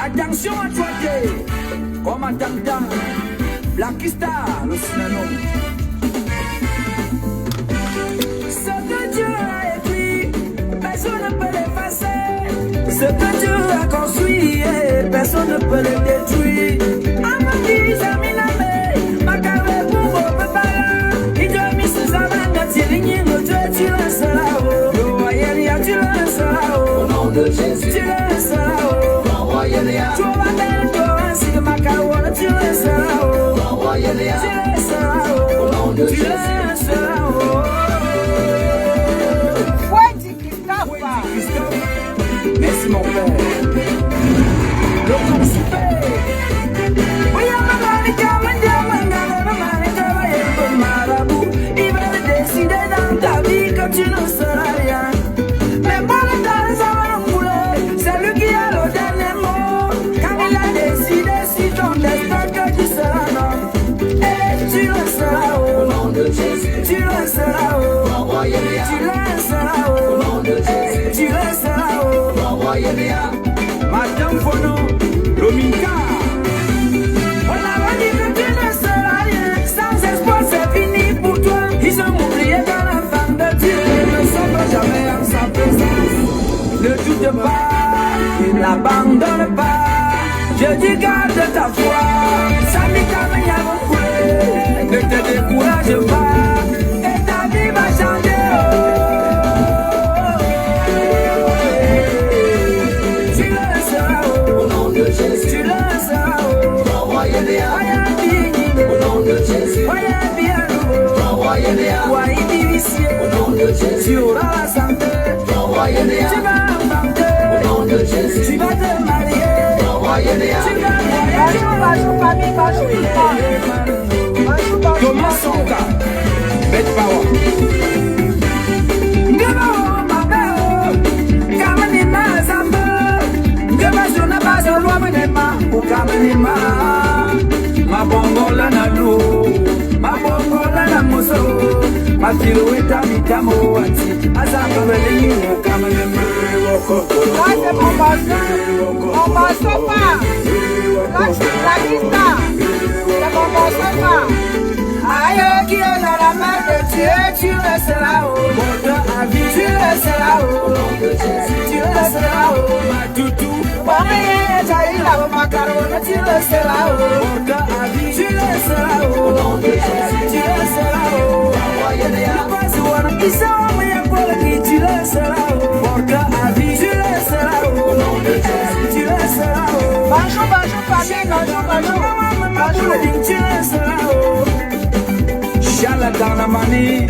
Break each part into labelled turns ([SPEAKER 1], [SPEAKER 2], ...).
[SPEAKER 1] Attention à toi, comme à Tantan, Black Star, le synonyme. Ce que Dieu a écrit, personne ne peut l'effacer. Ce que Dieu a construit, personne ne peut le détruire. Amandi, Zaminame, Makare, Boumbo, Pepara, Idjomis, Zamanda, Tiligny, tu le seras. Yoayelia, tu le seras. Au nom de Jésus, tu le seras. Tu vas mettre toi ainsi que Makare, tu le seras. Tu le seras. Au nom de Jésus, tu le seras. Merci mon père. Le temps super. Oui, il va décider dans ta vie que tu ne seras rien. Mais moi, le temps ça va c'est lui qui a le dernier mot. Quand il a décidé si ton destin que tu seras non. Et tu le seras au nom de Jésus. Tu le seras au. Tu le seras au nom de Jésus. Tu le seras au. Madame Fono, Dominka. On a dit que tu ne seras rien. Sans espoir, c'est fini pour toi. Ils ont oublié dans la femme de Dieu. Ne sommes jamais en sa présence. Ne doute pas, n'abandonne pas. Je dis garde ta foi. Sami Kamenya Moukoulé. Ne te décourage pas. Et ta vie va changer. Tu le seras au nom de Jésus. Au nom de Jésus. Tu auras la santé. Tu vas inventer. Au nom de Jésus. Tu vas te marier. Tu vas Thomas Sonka. Bête Power. Ma bongola na lo, ma bongola na moso, ma filoueta mitamo anti, azamba belini kama nembe woko.
[SPEAKER 2] Là c'est mon morceau pas. Là c'est la lista, c'est mon morceau pas.
[SPEAKER 1] Aïe qui est dans la main de Dieu, tu le seras au monde à vie, tu le seras au nom de Jésus, tu le seras au ma toutou. Tu le seras au monde à vie, tu le seras au nom de Jésus, tu le seras au. Tu le seras au monde à vie, tu le seras au nom de Jésus, tu le seras au.
[SPEAKER 2] Bonjour,
[SPEAKER 1] Tu le seras au. Chala dans la manie,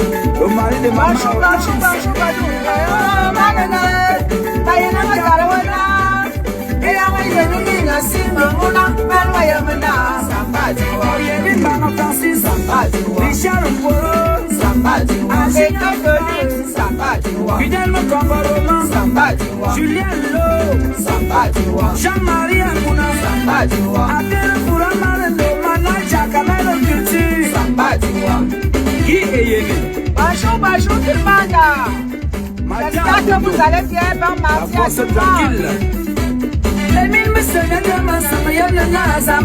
[SPEAKER 1] le mari de maman. Julien Lo, Jean-Marie Amouna, Adèle Fouramarendo, Manaja Kamelo Culture, Guy Eyene.
[SPEAKER 2] Bonjour tout le monde. J'espère que vous allez bien. Bon mardi à tout le monde.
[SPEAKER 1] Les me sonnent de ma samaïa de Naza,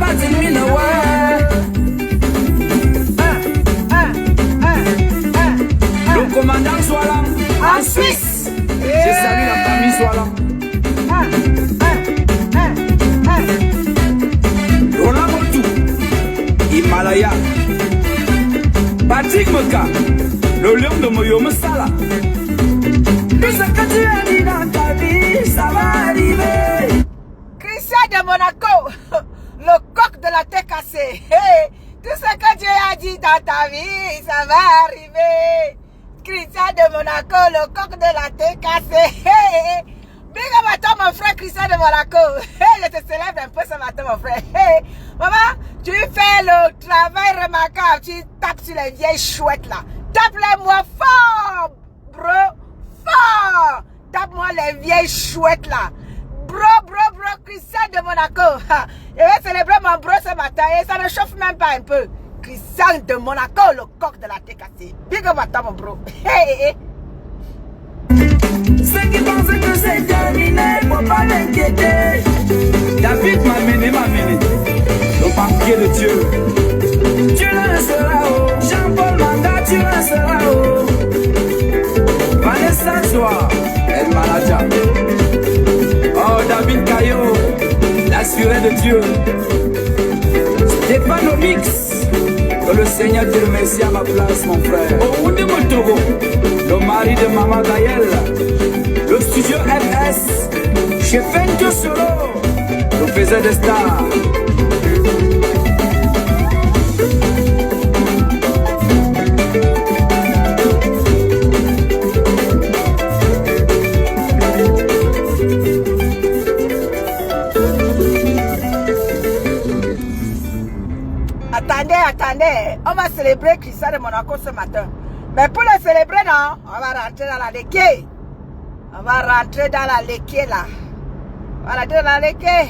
[SPEAKER 1] le commandant soit là.
[SPEAKER 2] En Suisse.
[SPEAKER 1] Je salue la famille soit là. Ronamotu, Himalaya, Patrick Meka, le lion de Moyo Sala. Tout ce que tu as dit dans ta vie, ça va arriver.
[SPEAKER 2] Christian de Monaco, le coq de la tête cassée. Hey, tout ce que Dieu a dit dans ta vie, ça va arriver. Christian de Monaco, le coq de la tête cassée. Hey, big up à toi, mon frère Christian de Monaco. Hey, je te célèbre un peu ce matin, mon frère. Hey, maman, tu fais le travail remarquable. Tu tapes sur les vieilles chouettes là. Tape-les-moi fort, bro. Fort. Tape-moi les vieilles chouettes là. Bro, Christian de Monaco. Je vais célébrer mon bro ce matin et ça ne chauffe même pas un peu. Christian de Monaco, le coq de la TKC. Big up à toi, mon bro. Hey.
[SPEAKER 1] Ceux qui pensent que c'est terminé, faut pas l'inquiéter. David Dieu. Tu lanceras haut. Jean-Paul Manga, tu lanceras haut. Vanessa Joa, El Malaja. Oh, David Caillot, l'assuré de Dieu. Stéphane Omix, que le Seigneur te remercie à ma place, mon frère. Au Oudimo Togo, le mari de Maman Gaël, le studio MS, chez Fendio Solo, le faiseur des stars.
[SPEAKER 2] Attendez, on va célébrer Christian de Monaco ce matin. Mais pour le célébrer, non, on va rentrer dans la léquée. On va rentrer dans la léquée là. On va rentrer dans la léquée.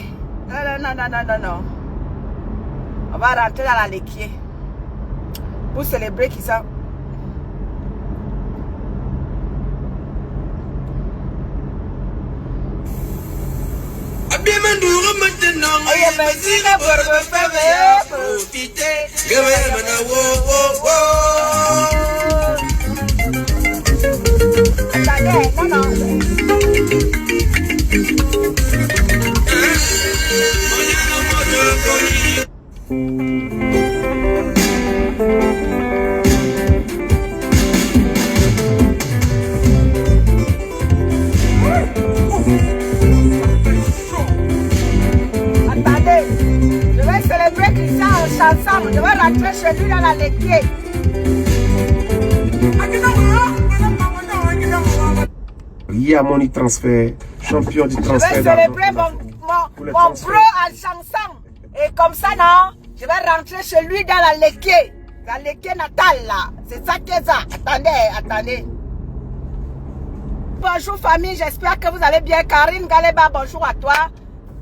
[SPEAKER 2] Non. On va rentrer dans la léquée. Pour célébrer Christian. Je vais rentrer chez lui dans la léquée.
[SPEAKER 3] Yamoni Transfert, champion du transfert.
[SPEAKER 2] Je vais célébrer mon bro à chanson. Et comme ça, non, je vais rentrer chez lui dans la léquée. La léquée natale, là. C'est ça qu'est ça. Attendez. Bonjour famille, j'espère que vous allez bien. Karine Galeba, bonjour à toi.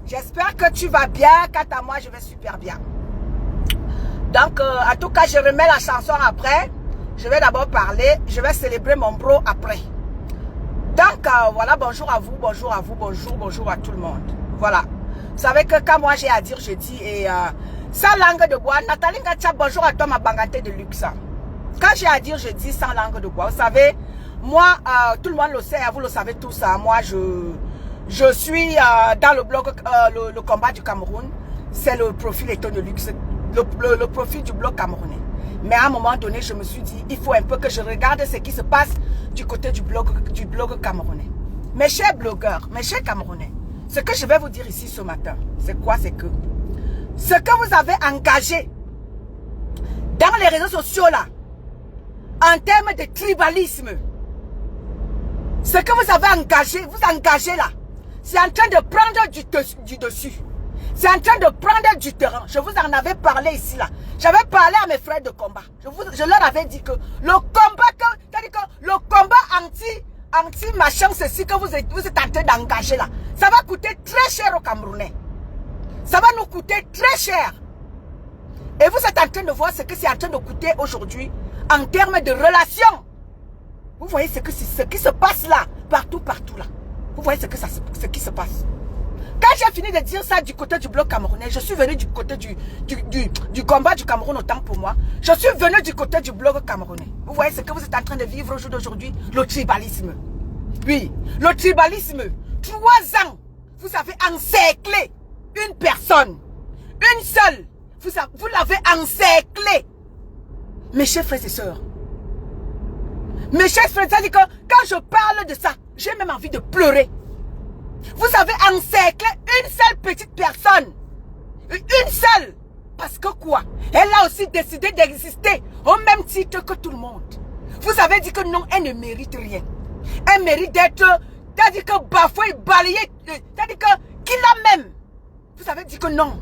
[SPEAKER 2] J'espère que tu vas bien. Quant à moi, je vais super bien. Donc, en tout cas, je remets la chanson après. Je vais d'abord parler. Je vais célébrer mon bro après. Donc, voilà, bonjour à vous, bonjour à tout le monde. Voilà. Vous savez que quand moi j'ai à dire, je dis. Et sans langue de bois, Nathalie Ngatia, bonjour à toi, ma bangate de luxe. Quand j'ai à dire, je dis sans langue de bois. Vous savez, moi, tout le monde le sait, vous le savez tous. Moi, je suis dans le blog, le combat du Cameroun. C'est le profil Eton de luxe. Le profil du blog camerounais. Mais à un moment donné, je me suis dit, il faut un peu que je regarde ce qui se passe du côté du blog camerounais. Mes chers blogueurs, mes chers Camerounais, ce que je vais vous dire ici ce matin, c'est quoi? C'est que ce que vous avez engagé dans les réseaux sociaux là, en termes de tribalisme, ce que vous avez engagé là, c'est en train de prendre du dessus. C'est en train de prendre du terrain. Je vous en avais parlé ici là. J'avais parlé à mes frères de combat. Je leur avais dit que le combat anti machin, ceci que vous êtes en train d'engager là, ça va coûter très cher aux Camerounais. Ça va nous coûter très cher. Et vous êtes en train de voir ce que c'est en train de coûter aujourd'hui en termes de relations. Vous voyez ce qui se passe là, partout là. Vous voyez ce qui se passe. Quand j'ai fini de dire ça du côté du bloc camerounais, je suis venu du côté du combat du Cameroun, autant pour moi. Je suis venu du côté du bloc camerounais. Vous voyez ce que vous êtes en train de vivre au jour d'aujourd'hui? Le tribalisme. Oui, le tribalisme. 3 ans, vous avez encerclé une personne. Une seule. Vous l'avez encerclé. Mes chers frères et sœurs. Mes chers frères, c'est-à-dire que quand je parle de ça, j'ai même envie de pleurer. Vous avez encerclé une seule petite personne. Une seule. Parce que quoi? Elle a aussi décidé d'exister au même titre que tout le monde. Vous avez dit que non, elle ne mérite rien. Elle mérite d'être, c'est-à-dire que bafouée, balayée, c'est-à-dire que qu'il a même. Vous avez dit que non.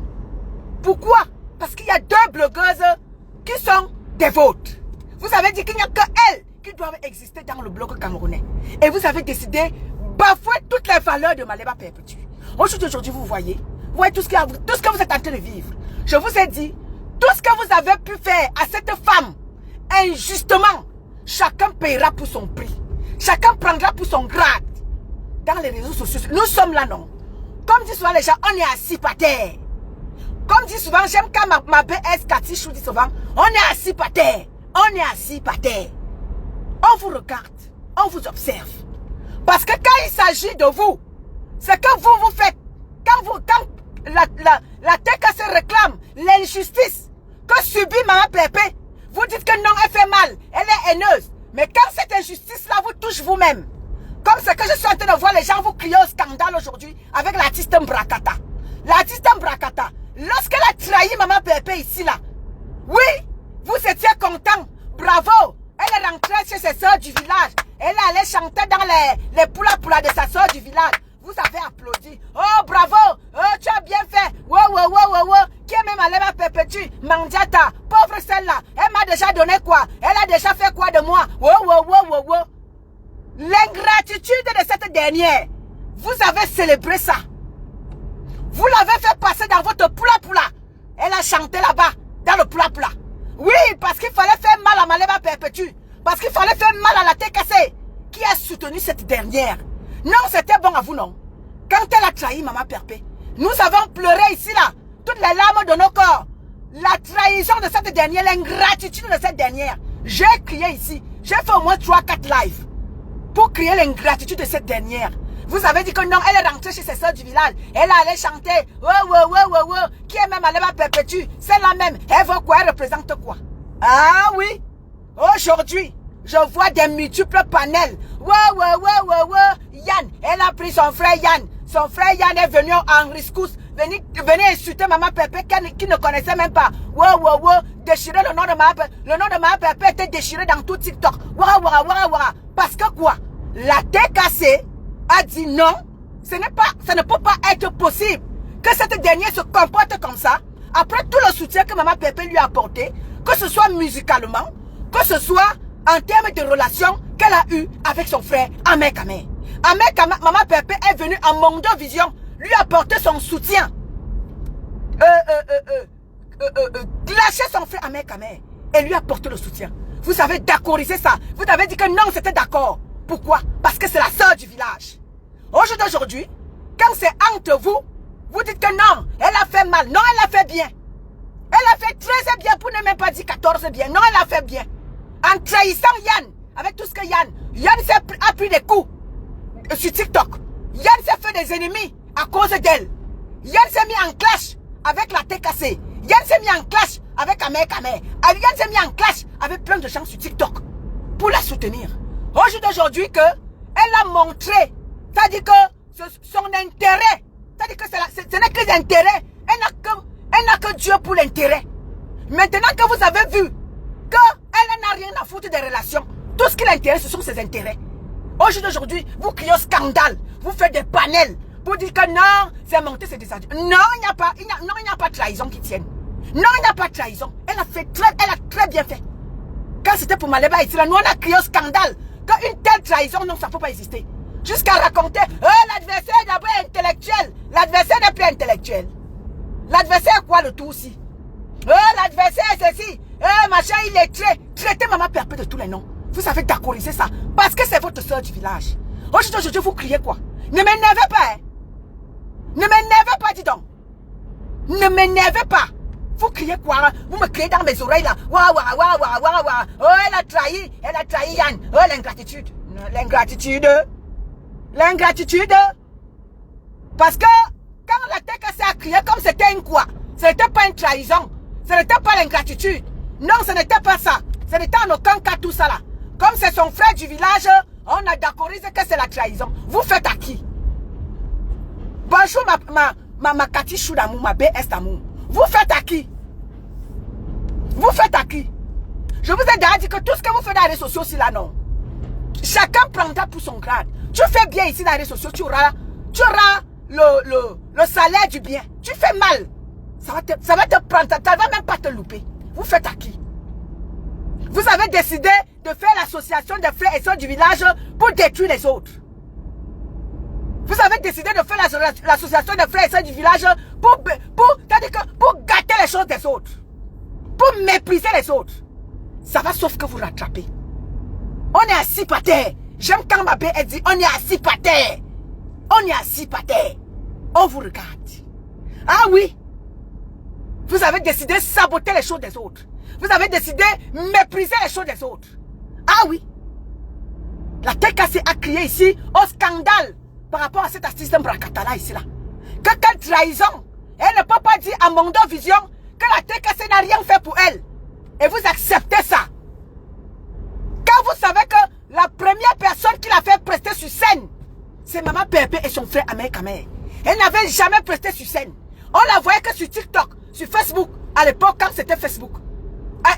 [SPEAKER 2] Pourquoi? Parce qu'il y a 2 blogueuses qui sont des vôtres. Vous avez dit qu'il n'y a que elles qui doivent exister dans le bloc camerounais. Et vous avez décidé bafouer toutes les valeurs de Maléba Perpétue. Aujourd'hui, vous voyez tout ce que vous êtes en train de vivre. Je vous ai dit, tout ce que vous avez pu faire à cette femme, injustement, chacun paiera pour son prix. Chacun prendra pour son grade. Dans les réseaux sociaux, nous sommes là, non? Comme disent souvent les gens, on est assis par terre. Comme dit souvent, j'aime quand ma BS Cathy Chou dit souvent, on est assis par terre. On est assis par terre. On vous regarde. On vous observe. Parce que quand il s'agit de vous, c'est que vous faites. Quand la TKC réclame l'injustice que subit Maman Pépé, vous dites que non, elle fait mal. Elle est haineuse. Mais quand cette injustice-là vous touche vous-même, comme ce que je suis en train de voir les gens vous crier au scandale aujourd'hui avec l'artiste Mbrakata. L'artiste Mbrakata, lorsqu'elle a trahi Maman Pépé ici là, oui, vous étiez content, bravo. Elle est rentrée chez ses soeurs du village. Elle allait chanter dans les poula de sa soeur du village. Vous avez applaudi. Oh, bravo. Oh, tu as bien fait. Wow. Qui est même allé ma perpétue? Mandiata. Pauvre celle-là. Elle m'a déjà donné quoi? Elle a déjà fait quoi de moi? Wow. L'ingratitude de cette dernière. Vous avez célébré ça. Vous l'avez fait passer dans votre poula. Elle a chanté là-bas, dans le poula. Oui, parce qu'il fallait faire mal à Malema Perpétue. Parce qu'il fallait faire mal à la TKC. Qui a soutenu cette dernière? Non, c'était bon à vous, non? Quand elle a trahi Maman Perpé, nous avons pleuré ici, là. Toutes les larmes de nos corps. La trahison de cette dernière, l'ingratitude de cette dernière. J'ai crié ici. J'ai fait au moins 3-4 lives. Pour crier l'ingratitude de cette dernière. Vous avez dit que non, elle est rentrée chez ses soeurs du village. Elle allait chanter. Wow. Qui est même allée ma perpétue. C'est la même. Elle veut quoi? Elle représente quoi? Ah oui. Aujourd'hui, je vois des multiples panels. Wow. Yann, elle a pris son frère Yann. Son frère Yann est venu en rescousse. Venez insulter Maman Pépé qui ne connaissait même pas. Wow. Déchirer le nom de Maman Pépé. Le nom de Maman Pépé était déchiré dans tout TikTok. Wow. Parce que quoi? La TKC a dit non, ça ne peut pas être possible que cette dernière se comporte comme ça, après tout le soutien que Maman Pépé lui a apporté, que ce soit musicalement, que ce soit en termes de relations qu'elle a eues avec son frère Ahmed Kamé. Maman Pépé est venue en Mondo Vision lui apporter son soutien. Clasher son frère Ahmed Kamé et lui apporter le soutien. Vous avez d'accordiser ça. Vous avez dit que non, c'était d'accord. Pourquoi? Parce que c'est la sœur du village. Aujourd'hui, quand c'est entre vous, vous dites que non, elle a fait mal. Non, elle a fait bien. Elle a fait 13 bien pour ne même pas dire 14 bien. Non, elle a fait bien. En trahissant Yann, avec tout ce que Yann a pris des coups sur TikTok. Yann s'est fait des ennemis à cause d'elle. Yann s'est mis en clash avec la TKC. Yann s'est mis en clash avec Ahmed Kamé. Yann s'est mis en clash avec plein de gens sur TikTok pour la soutenir. Aujourd'hui que elle a montré, c'est-à-dire que son intérêt, c'est-à-dire que ce n'est que l'intérêt, elle n'a que Dieu pour l'intérêt. Maintenant que vous avez vu qu'elle n'a rien à foutre des relations, tout ce qui l'intéresse, ce sont ses intérêts. Aujourd'hui, vous criez au scandale, vous faites des panels pour dire que non, c'est monté, c'est descendu. Non, il n'y a pas de trahison qui tienne. Non, il n'y a pas de trahison. Elle a très bien fait. Quand c'était pour Maleba ici, nous on a crié au scandale qu'une telle trahison, non, ça ne peut pas exister. Jusqu'à raconter, l'adversaire est d'abord intellectuel. L'adversaire n'est plus intellectuel. L'adversaire quoi le tout aussi? L'adversaire c'est ceci. Machin, il est traité Maman Pépé de tous les noms. Vous savez d'accordiser ça. Parce que c'est votre soeur du village. Aujourd'hui, vous criez quoi? Ne m'énervez pas, hein. Ne m'énervez pas, dis donc. Ne m'énervez pas. Vous criez quoi? Vous me criez dans mes oreilles là. Waouh. Oh, elle a trahi Yann. Oh, l'ingratitude. L'ingratitude. Parce que quand la TKC a crié comme c'était une quoi? Ce n'était pas une trahison. Ce n'était pas l'ingratitude. Non, ce n'était pas ça. Ce n'était en aucun cas tout ça là. Comme c'est son frère du village, on a d'accordiser que c'est la trahison. Vous faites à qui? Bonjour ma Cathy Chou d'amour, ma BS d'amour. Vous faites à qui? Vous faites à qui? Je vous ai déjà dit que tout ce que vous faites dans les réseaux sociaux, c'est là, non. Chacun prendra pour son grade. Tu fais bien ici dans les réseaux sociaux, tu auras le salaire du bien. Tu fais mal. Ça va te prendre, ça ne va même pas te louper. Vous faites à qui? Vous avez décidé de faire l'association des frères et sœurs du village pour détruire les autres. Vous avez décidé de faire l'association des frères et sœurs du village pour gâter les choses des autres. Pour mépriser les autres. Ça va sauf que vous rattrapez. On est assis par terre. J'aime quand ma belle dit on est assis par terre. On est assis par terre. On vous regarde. Ah oui. Vous avez décidé de saboter les choses des autres. Vous avez décidé de mépriser les choses des autres. Ah oui. La TKC a crié ici au scandale par rapport à cet artiste Mbrakatala ici là. Que quelle trahison. Elle ne peut pas dire à Mondo Vision que la TKC n'a rien fait pour elle. Et vous acceptez ça. Quand vous savez que la première personne qui l'a fait prester sur scène, c'est Maman Pépé et son frère Amer Kamer. Elle n'avait jamais presté sur scène. On la voyait que sur TikTok, sur Facebook, à l'époque quand c'était Facebook. À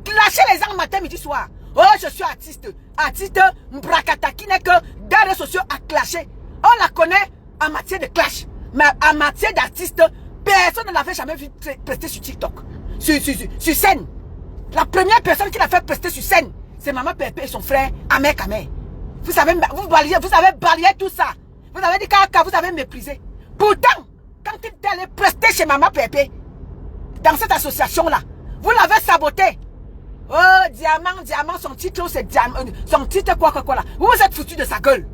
[SPEAKER 2] clasher les gens matin, midi, soir. Oh, je suis artiste. Artiste Mbrakata qui n'est que dans les réseaux sociaux à clasher. On la connaît en matière de clash. Mais en matière d'artiste, personne ne l'avait jamais vu prester sur TikTok. Sur scène. La première personne qui l'a fait prester sur scène, c'est Maman Pépé et son frère Amer Kamer. Vous avez balayé tout ça. Vous avez dit que vous avez méprisé. Pourtant, quand il est allé prester chez Maman Pépé, dans cette association-là, vous l'avez saboté. Oh, diamant, son titre, c'est diamant. Son titre, quoi là. Vous vous êtes foutu de sa gueule.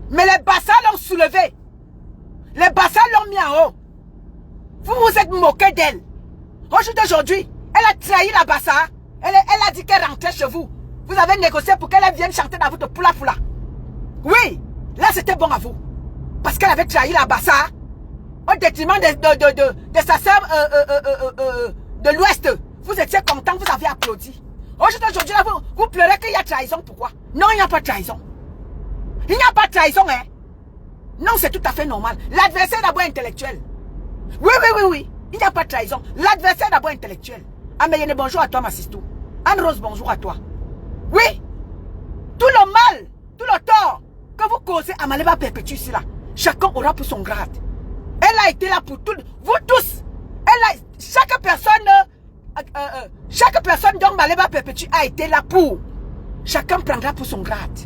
[SPEAKER 2] Mais les bassins l'ont soulevé. Les bassins l'ont mis en haut. Vous vous êtes moqué d'elle. Aujourd'hui, elle a trahi la bassa. Elle a dit qu'elle rentrait chez vous. Vous avez négocié pour qu'elle vienne chanter dans votre poula. Oui, là c'était bon à vous. Parce qu'elle avait trahi la bassa au détriment de sa sœur de l'Ouest. Vous étiez content, vous avez applaudi. Aujourd'hui, vous pleurez qu'il y a trahison. Pourquoi? Non, il n'y a pas de trahison. Il n'y a pas de trahison, hein. Non, c'est tout à fait normal. L'adversaire est d'abord intellectuel. Oui. Il n'y a pas de trahison. L'adversaire est d'abord intellectuel. Améliane, bonjour à toi, ma sistou. Anne-Rose, bonjour à toi. Oui. Tout le mal, tout le tort que vous causez à Maleba Perpétue ici là, chacun aura pour son grade. Elle a été là pour tout, vous tous. Chaque personne dont Maleba Perpétue a été là pour. Chacun prendra pour son grade.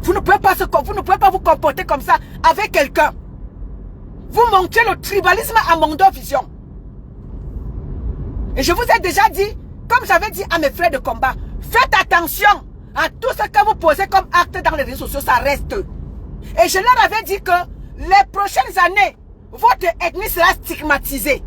[SPEAKER 2] Vous ne pouvez pas vous comporter comme ça avec quelqu'un. Vous montrez le tribalisme à Mondo Vision. Et je vous ai déjà dit, comme j'avais dit à mes frères de combat, faites attention à tout ce que vous posez comme acte dans les réseaux sociaux, ça reste. Et je leur avais dit que les prochaines années, votre ethnie sera stigmatisée.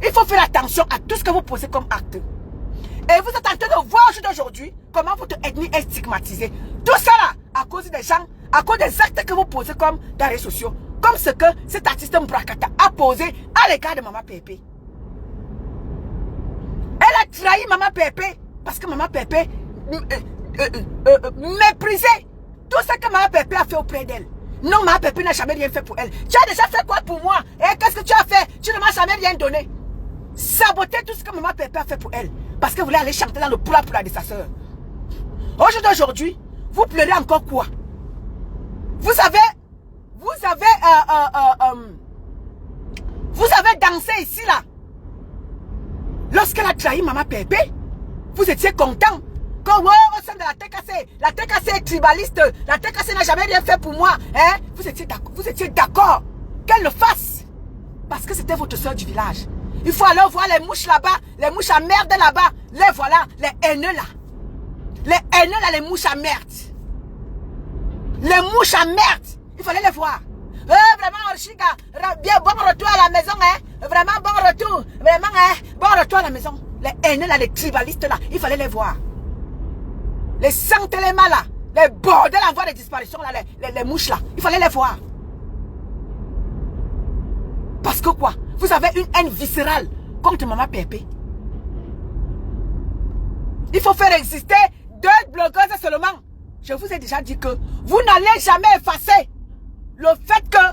[SPEAKER 2] Il faut faire attention à tout ce que vous posez comme acte. Et vous êtes en train de voir aujourd'hui comment votre ethnie est stigmatisée. Tout ça là, à cause des gens, à cause des actes que vous posez comme dans les réseaux sociaux. Comme ce que cet artiste Mbrakata a posé à l'égard de Maman Pépé. Elle a trahi Maman Pépé parce que Maman Pépé méprisait tout ce que Maman Pépé a fait auprès d'elle. Non, Maman Pépé n'a jamais rien fait pour elle. Tu as déjà fait quoi pour moi? Et qu'est-ce que tu as fait? Tu ne m'as jamais rien donné. Saboter tout ce que Maman Pépé a fait pour elle. Parce que vous voulez aller chanter dans le poula de sa soeur. Aujourd'hui, vous pleurez encore quoi? Vous avez dansé ici là. Lorsqu'elle a trahi Maman Pépé, vous étiez content. Comme au sein de la TKC est tribaliste, la TKC n'a jamais rien fait pour moi. Hein? Vous étiez d'accord qu'elle le fasse. Parce que c'était votre soeur du village. Il faut alors voir les mouches là-bas, les mouches à merde là-bas. Les voilà, les haineux là. Les haineux là, les mouches à merde. Les mouches à merde. Il fallait les voir. Vraiment, Orchiga, bien bon retour à la maison, hein. Vraiment bon retour. Vraiment, hein. Bon retour à la maison. Les haineux là, les tribalistes là, il fallait les voir. Les santélémas là, les bordels en voie de disparition là, les mouches là, il fallait les voir. Parce que quoi? Vous avez une haine viscérale contre Maman Pépé. Il faut faire exister 2 blogueuses seulement. Je vous ai déjà dit que vous n'allez jamais effacer le fait que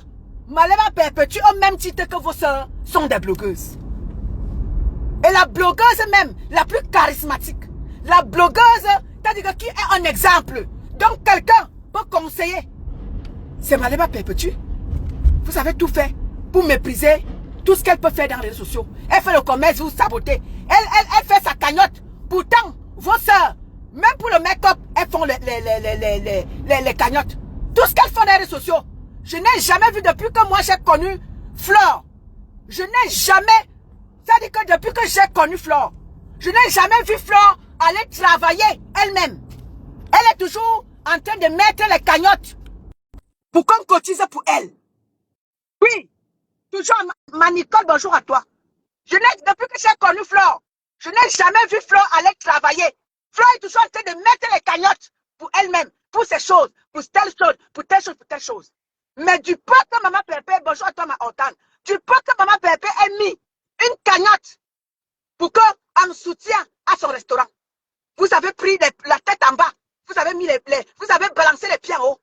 [SPEAKER 2] Maleba Perpétue au même titre que vos soeurs sont des blogueuses. Et la blogueuse même, la plus charismatique, la blogueuse, c'est-à-dire qui est un exemple, donc quelqu'un peut conseiller, c'est Maleba Perpétue. Vous avez tout fait pour mépriser tout ce qu'elle peut faire dans les réseaux sociaux. Elle fait le commerce, vous sabotez. Elle fait sa cagnotte. Pourtant, vos soeurs, même pour le make-up, elles font les cagnottes. Tout ce qu'elles font dans les réseaux sociaux. Je n'ai jamais vu depuis que moi j'ai connu Flore. Je n'ai jamais, c'est-à-dire que depuis que j'ai connu Flore, je n'ai jamais vu Flore aller travailler elle-même. Elle est toujours en train de mettre les cagnottes pour qu'on cotise pour elle. Oui, toujours ma Nicole, bonjour à toi. Depuis que j'ai connu Flore, je n'ai jamais vu Flore aller travailler. Flore est toujours en train de mettre les cagnottes pour elle-même, pour ces choses, pour telle chose, pour telle chose, pour telle chose. Mais du peu que maman Pépé, bonjour à toi ma Hortane, du peu que maman Pépé ait mis une cagnotte pour qu'en soutien à son restaurant, vous avez pris la tête en bas, vous avez balancé les pieds en haut.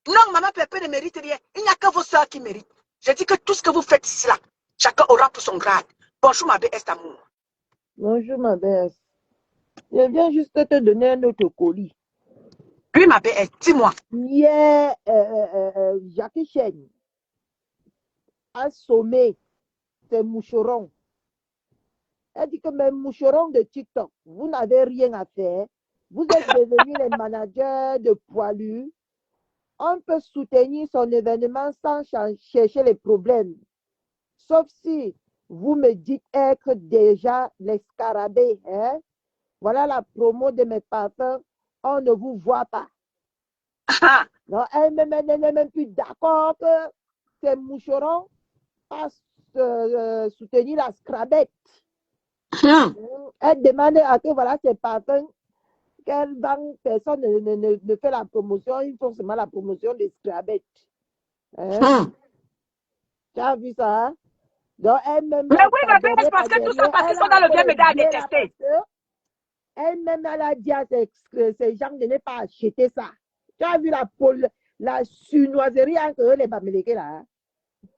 [SPEAKER 2] Non, maman Pépé ne mérite rien. Il n'y a que vos soeurs qui méritent. Je dis que tout ce que vous faites ici là, chacun aura pour son grade. Bonjour ma BS d'amour.
[SPEAKER 4] Bonjour ma BS. Je viens juste te donner un autre colis.
[SPEAKER 2] Oui ma BS, dis-moi.
[SPEAKER 4] Hier, Jackie Chan a sommé ses moucherons. Elle dit que mes moucherons de TikTok, vous n'avez rien à faire. Vous êtes devenus les managers de Poilu. On peut soutenir son événement sans chercher les problèmes. Sauf si vous me dites être déjà les scarabées. Hein? Voilà la promo de mes parfums. On ne vous voit pas. Non, elle n'est même plus d'accord que ces moucherons fassent soutenir la scrabette. Elle demande à que voilà ces parfums qu'elle vend, personne ne fait la promotion, ils font seulement la promotion des scrabette. Hein? Tu as vu ça? Hein? Donc elle-même.
[SPEAKER 2] Mais oui, ma belle, parce que tout ça parce qu'ils sont dans le bien média à détester.
[SPEAKER 4] Elle-même, elle a dit à ces gens de ne pas acheter ça. Tu as vu la sunoiserie entre les Bamileke là?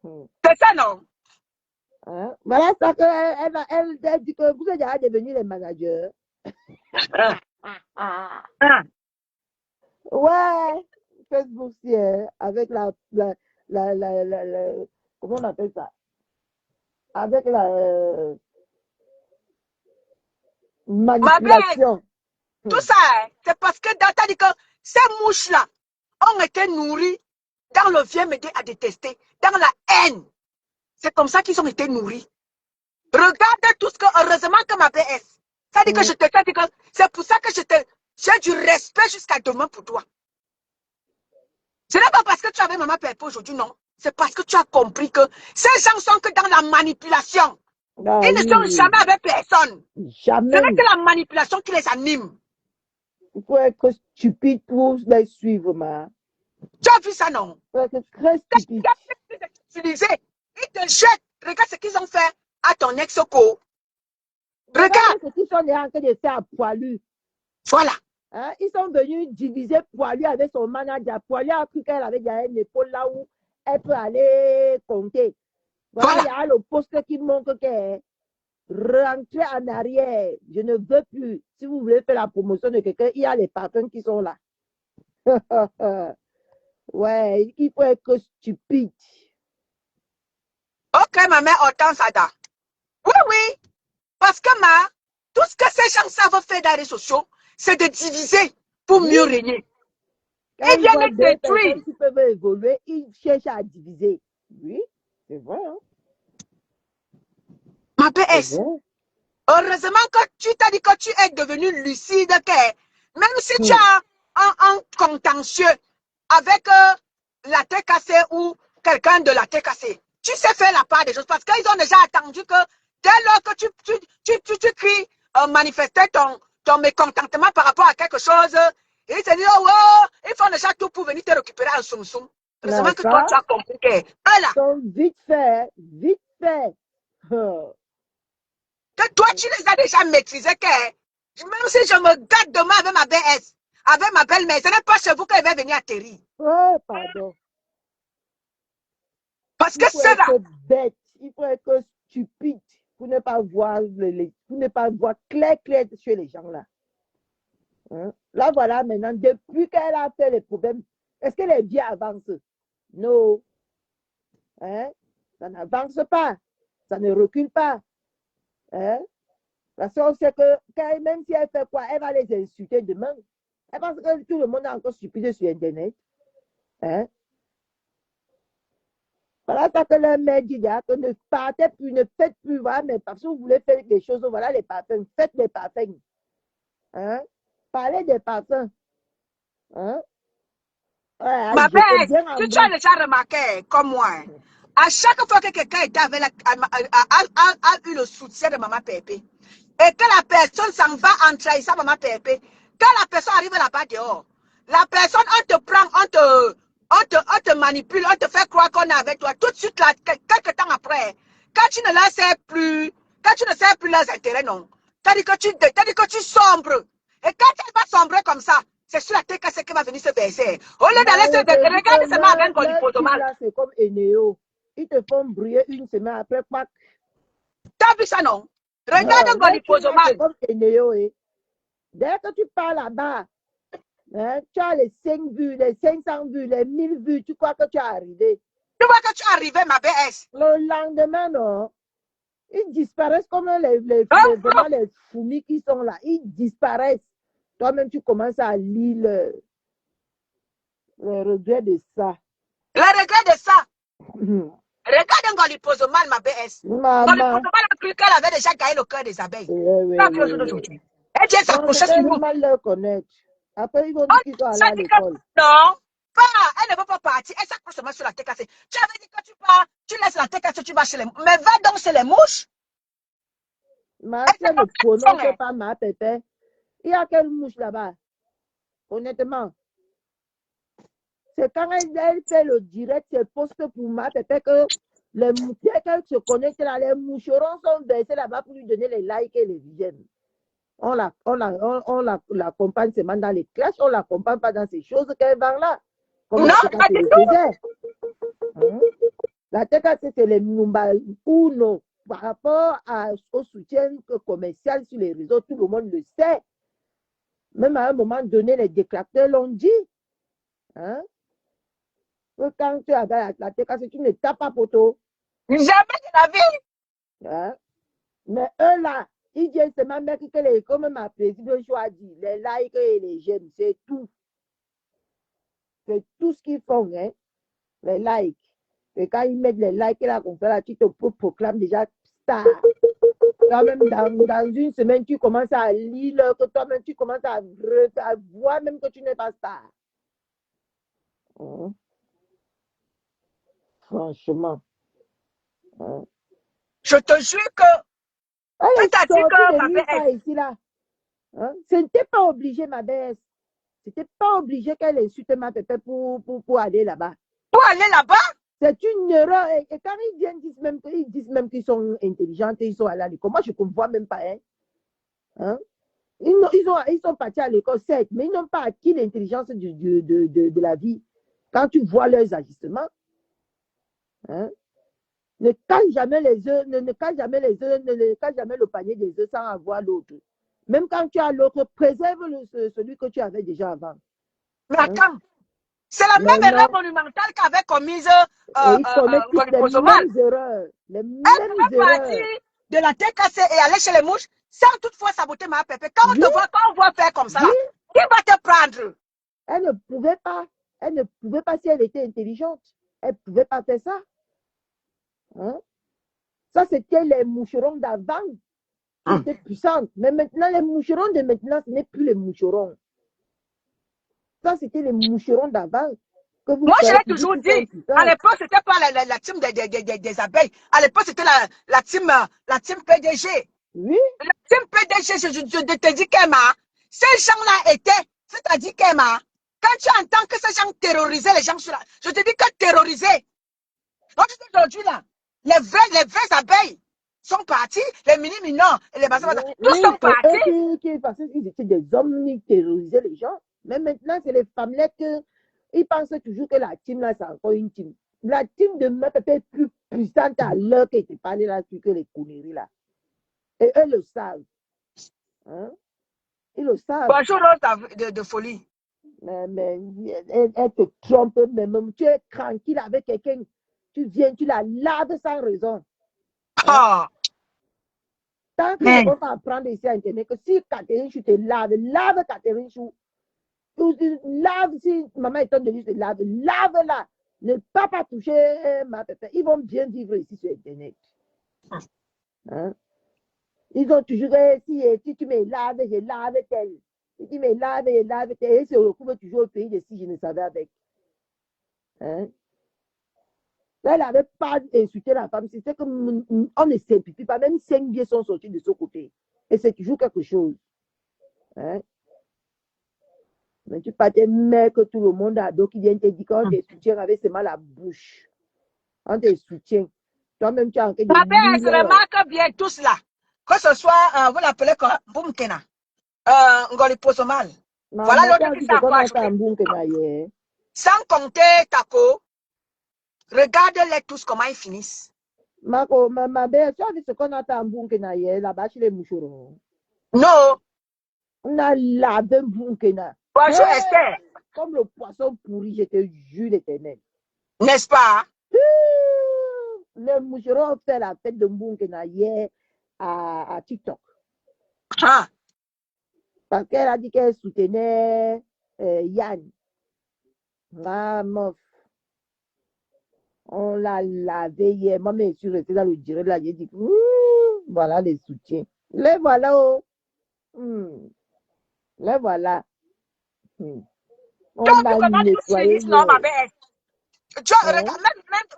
[SPEAKER 4] Hein?
[SPEAKER 2] C'est ça, non?
[SPEAKER 4] Hein? Voilà ça qu'elle dit que vous êtes déjà devenus les managers. Ouais, Facebook, avec la comment on appelle ça? Avec la manipulation.
[SPEAKER 2] Tout ça, c'est parce que t'as dit que ces mouches-là ont été nourries dans le vieux média à détester, dans la haine. C'est comme ça qu'ils ont été nourris. Regarde tout ce que, heureusement que ma BS, ça dit que je te dis que c'est pour ça que j'ai du respect jusqu'à demain pour toi. Ce n'est pas parce que tu avais maman Pépé aujourd'hui, non. C'est parce que tu as compris que ces gens sont que dans la manipulation.
[SPEAKER 4] Ah,
[SPEAKER 2] ils ne sont jamais avec personne.
[SPEAKER 4] Jamais.
[SPEAKER 2] Ce n'est que la manipulation qui les anime.
[SPEAKER 4] Il faut être stupide pour les suivre, ma.
[SPEAKER 2] Tu as vu ça, non?
[SPEAKER 4] Il faut être très stupide.
[SPEAKER 2] Ils te jettent. Regarde ce qu'ils ont fait à ton ex-co. Regarde.
[SPEAKER 4] Ce qu'ils sont en train de faire à Poilu.
[SPEAKER 2] Voilà.
[SPEAKER 4] Hein? Ils sont venus diviser Poilu avec son manager. Poilu a cru qu'elle avait déjà une épaule là où elle peut aller compter. Voilà. Il y a le poste qui montre qu'elle rentrez en arrière. Je ne veux plus. Si vous voulez faire la promotion de quelqu'un, il y a les partenaires qui sont là. Ouais, il faut être stupide.
[SPEAKER 2] Ok, ma mère Hortense Ada. Oui, oui. Parce que tout ce que ces gens savent faire dans les réseaux sociaux, c'est de diviser pour mieux régner.
[SPEAKER 4] Quand
[SPEAKER 2] ils viennent détruire.
[SPEAKER 4] Qui peuvent évoluer, ils cherchent à diviser. Oui, c'est vrai. Hein?
[SPEAKER 2] Ma PS, heureusement que tu t'as dit que tu es devenu lucide, que même si tu as un contentieux avec la TKC ou quelqu'un de la TKC, tu sais faire la part des choses parce qu'ils ont déjà attendu que dès lors que tu cries manifester ton mécontentement par rapport à quelque chose, ils te disent, oh, ils font déjà tout pour venir te récupérer en soum-soum. Heureusement que toi, tu as compris que, voilà.
[SPEAKER 4] Donc, vite fait, vite fait.
[SPEAKER 2] Que toi, tu les as déjà maîtrisés, que même si je me gâte demain avec ma BS, avec ma belle-mère, ce n'est pas chez vous qu'elle va venir atterrir.
[SPEAKER 4] Oh, pardon.
[SPEAKER 2] Parce que c'est là.
[SPEAKER 4] Bête. Il faut être stupide pour ne pas voir pour ne pas voir clair chez les gens là. Hein? Là, voilà, maintenant, depuis qu'elle a fait les problèmes, est-ce que les biens avancent? Non. Hein? Ça n'avance pas. Ça ne recule pas. Hein? Parce qu'on sait que même si elle fait quoi, elle va les insulter demain. Elle pense que tout le monde est encore stupide sur Internet. Hein? Voilà ça que le maire dit, que ne partez plus, ne faites plus, voilà, mais parce que vous voulez faire des choses, voilà les parfums, faites les parfums. Hein? Parlez des parfums. Hein? Ouais,
[SPEAKER 2] ma belle, tu as déjà remarqué, comme moi, À chaque fois que quelqu'un était avec a eu le soutien de Maman Pépé, et que la personne s'en va en trahissant Maman Pépé, quand la personne arrive là-bas dehors, la personne, on te prend, on te manipule, on te fait croire qu'on est avec toi. Tout de suite, là, quelques temps après, quand tu ne leur sers plus, quand tu ne sers plus leurs intérêts, non. T'as dit que tu sombres. Et quand elle va sombrer comme ça, c'est sur la tête qu'elle va venir se verser. Au lieu d'aller se verser, regarde seulement avec
[SPEAKER 4] leur team
[SPEAKER 2] Golipotomal.
[SPEAKER 4] là, c'est comme Eneo. Ils te font briller une semaine après, pas.
[SPEAKER 2] T'as vu ça, non? Regarde
[SPEAKER 4] Leur team là, c'est
[SPEAKER 2] Golipotomal.
[SPEAKER 4] comme Eneo. Dès que tu pars là-bas, hein, tu as les 5 vues, les 500 vues, les 1000 vues, tu crois que tu es arrivé.
[SPEAKER 2] Tu vois que tu es arrivé, ma BS.
[SPEAKER 4] Le lendemain, non, ils disparaissent comme vraiment les fourmis qui sont là. Ils disparaissent. Toi-même, tu commences à lire le regret de ça.
[SPEAKER 2] Le regret de ça. Regarde Golipotomal, ma BS.
[SPEAKER 4] Maman.
[SPEAKER 2] Golipotomal a cru qu'elle avait déjà gagné le cœur des abeilles.
[SPEAKER 4] Oui.
[SPEAKER 2] Elle vient s'accrocher sur nous.
[SPEAKER 4] Mal leur connaître. Après, ils vont dire qu'ils sont allés à l'école.
[SPEAKER 2] Non, pas, elle ne veut pas partir. Elle s'accroche seulement sur la tête cassée. Tu avais dit que tu pars, tu laisses la tête cassée, tu vas chez les mouches. Mais va donc chez les mouches.
[SPEAKER 4] Ma soeur ne prononce pas ma pépé. Il y a quelle mouche là-bas? Honnêtement. C'est quand elle fait le direct, elle poste pour ma pépé que les mouches qu'elle se connecte là, les moucherons sont versés là-bas pour lui donner les likes et les j'aime. On l'accompagne seulement dans les clashs, on l'accompagne pas dans ces choses qu'elle vend là. Comme
[SPEAKER 2] non, pas du tout.
[SPEAKER 4] La tête, c'est les Mumba Uno. Par rapport au soutien commercial sur les réseaux, tout le monde le sait. Même à un moment donné, les détracteurs l'ont dit. Hein? Que quand tu as la tête, tu ne tapes pas poteau.
[SPEAKER 2] Jamais de la vie.
[SPEAKER 4] Hein? Mais eux là, ils disent seulement que les, comme ma présidente choisit, les likes et les j'aime, c'est tout. C'est tout ce qu'ils font, hein? Les likes. Et quand ils mettent les likes là, comme ça, là, tu te proclames déjà star. Toi-même, dans une semaine, tu commences à lire, que toi-même, tu commences à voir même que tu n'es pas star. Franchement.
[SPEAKER 2] Je te jure que.
[SPEAKER 4] Elle est
[SPEAKER 2] sortie
[SPEAKER 4] de nulle part ici, là. Ce n'était pas obligé, ma baisse. C'était pas obligé qu'elle insulte ma pépé pour aller là-bas.
[SPEAKER 2] Pour aller là-bas?
[SPEAKER 4] C'est une erreur. Et quand ils viennent, ils disent même qu'ils sont intelligents et ils sont allés à l'école. Moi, je ne comprends même pas. Hein? Ils sont partis à l'école, certes, mais ils n'ont pas acquis l'intelligence de la vie. Quand tu vois leurs agissements, hein? Ne cache jamais les œufs, ne cache jamais les œufs, ne cache jamais le panier des œufs sans avoir l'autre. Même quand tu as l'autre, préserve celui que tu avais déjà avant.
[SPEAKER 2] Mais attends, c'est la même erreur monumentale qu'avait commise
[SPEAKER 4] ils commettent toutes les mêmes erreurs. Les mêmes erreurs.
[SPEAKER 2] De la tête cassée et aller chez les mouches sans toutefois saboter ma pépé. Quand on te voit, quand on voit faire comme ça, qui va te prendre?
[SPEAKER 4] Elle ne pouvait pas. Elle ne pouvait pas si elle était intelligente. Elle ne pouvait pas faire ça. Hein? Ça, c'était les moucherons d'avant qui étaient puissantes. Mais maintenant, les moucherons de maintenant, ce n'est plus les moucherons. Ça, c'était les moucherons d'avant.
[SPEAKER 2] Moi, je l'ai toujours dit. À l'époque, ce n'était pas la team des abeilles. À l'époque, c'était la team PDG.
[SPEAKER 4] Oui.
[SPEAKER 2] La team PDG, je te dis qu'Emma, ces gens-là étaient, c'est-à-dire qu'Emma, quand tu entends que ces gens terrorisaient les gens sur la... Je te dis que terroriser. Donc, aujourd'hui, là, les vraies abeilles sont partis, les mini-minons et les bazars, tous sont partis.
[SPEAKER 4] Parce qu'ils étaient des hommes, ils terrorisaient les gens. Mais maintenant, c'est les femmelettes ils pensent toujours que la team, là, c'est encore une team. La team de ma pépé est plus puissante à l'heure qui était parlé là-dessus que les conneries, là. Et eux le savent. Hein? Ils le savent.
[SPEAKER 2] Bonjour, Rose de folie.
[SPEAKER 4] Mais elle te trompe même. Tu es tranquille avec quelqu'un. Tu viens, tu la laves sans raison. Hein? Tant qu'ils ne vont pas apprendre ici à Internet que si Catherine Chou te lave Catherine Chou. Lave, si maman est en train de dire lave-la. Ne pas toucher ma pépé. Ils vont bien vivre ici sur Internet. Hein? Ils ont toujours, si tu me laves, je lave tel. Si tu me laves, je lave tel. Et ils se retrouvent toujours au pays de si je ne savais avec. Hein? Là, elle n'avait pas insulté la femme. C'est que on ne simplifie pas. Même 5 billets sont sortis de ce côté. Et c'est toujours quelque chose. Hein? Mais tu pas des mecs que tout le monde a, donc ils viennent te dire qu'on te soutient avec seulement la bouche. On te soutient. Toi-même, tu as en train de
[SPEAKER 2] Ma belle, elle se
[SPEAKER 4] lire.
[SPEAKER 2] remarque bien tous là. Que ce soit, vous l'appelez quoi? Boumkena. Ngoli Posomal. Voilà l'autre qui s'est encore ajouté. Sans compter Tako. Regarde-les tous comment ils finissent.
[SPEAKER 4] Ma belle, tu as vu ce qu'on a en Bunkena hier, là-bas chez les moucherons?
[SPEAKER 2] Non.
[SPEAKER 4] On a lavé Bunkena.
[SPEAKER 2] Bonjour Esther.
[SPEAKER 4] Comme le poisson pourri, je te jure l'éternel.
[SPEAKER 2] N'est-ce pas?
[SPEAKER 4] Les moucherons ont fait la fête de Bunkena hier à TikTok.
[SPEAKER 2] Ah.
[SPEAKER 4] Parce qu'elle a dit qu'elle soutenait Yann. Ah, meuf. On l'a lavé hier. Moi, je suis restée dans le direct là. J'ai dit, voilà les soutiens. Les voilà. Oh. Les voilà. On a nettoyé.
[SPEAKER 2] Non, ma belle. Tu as, regarde,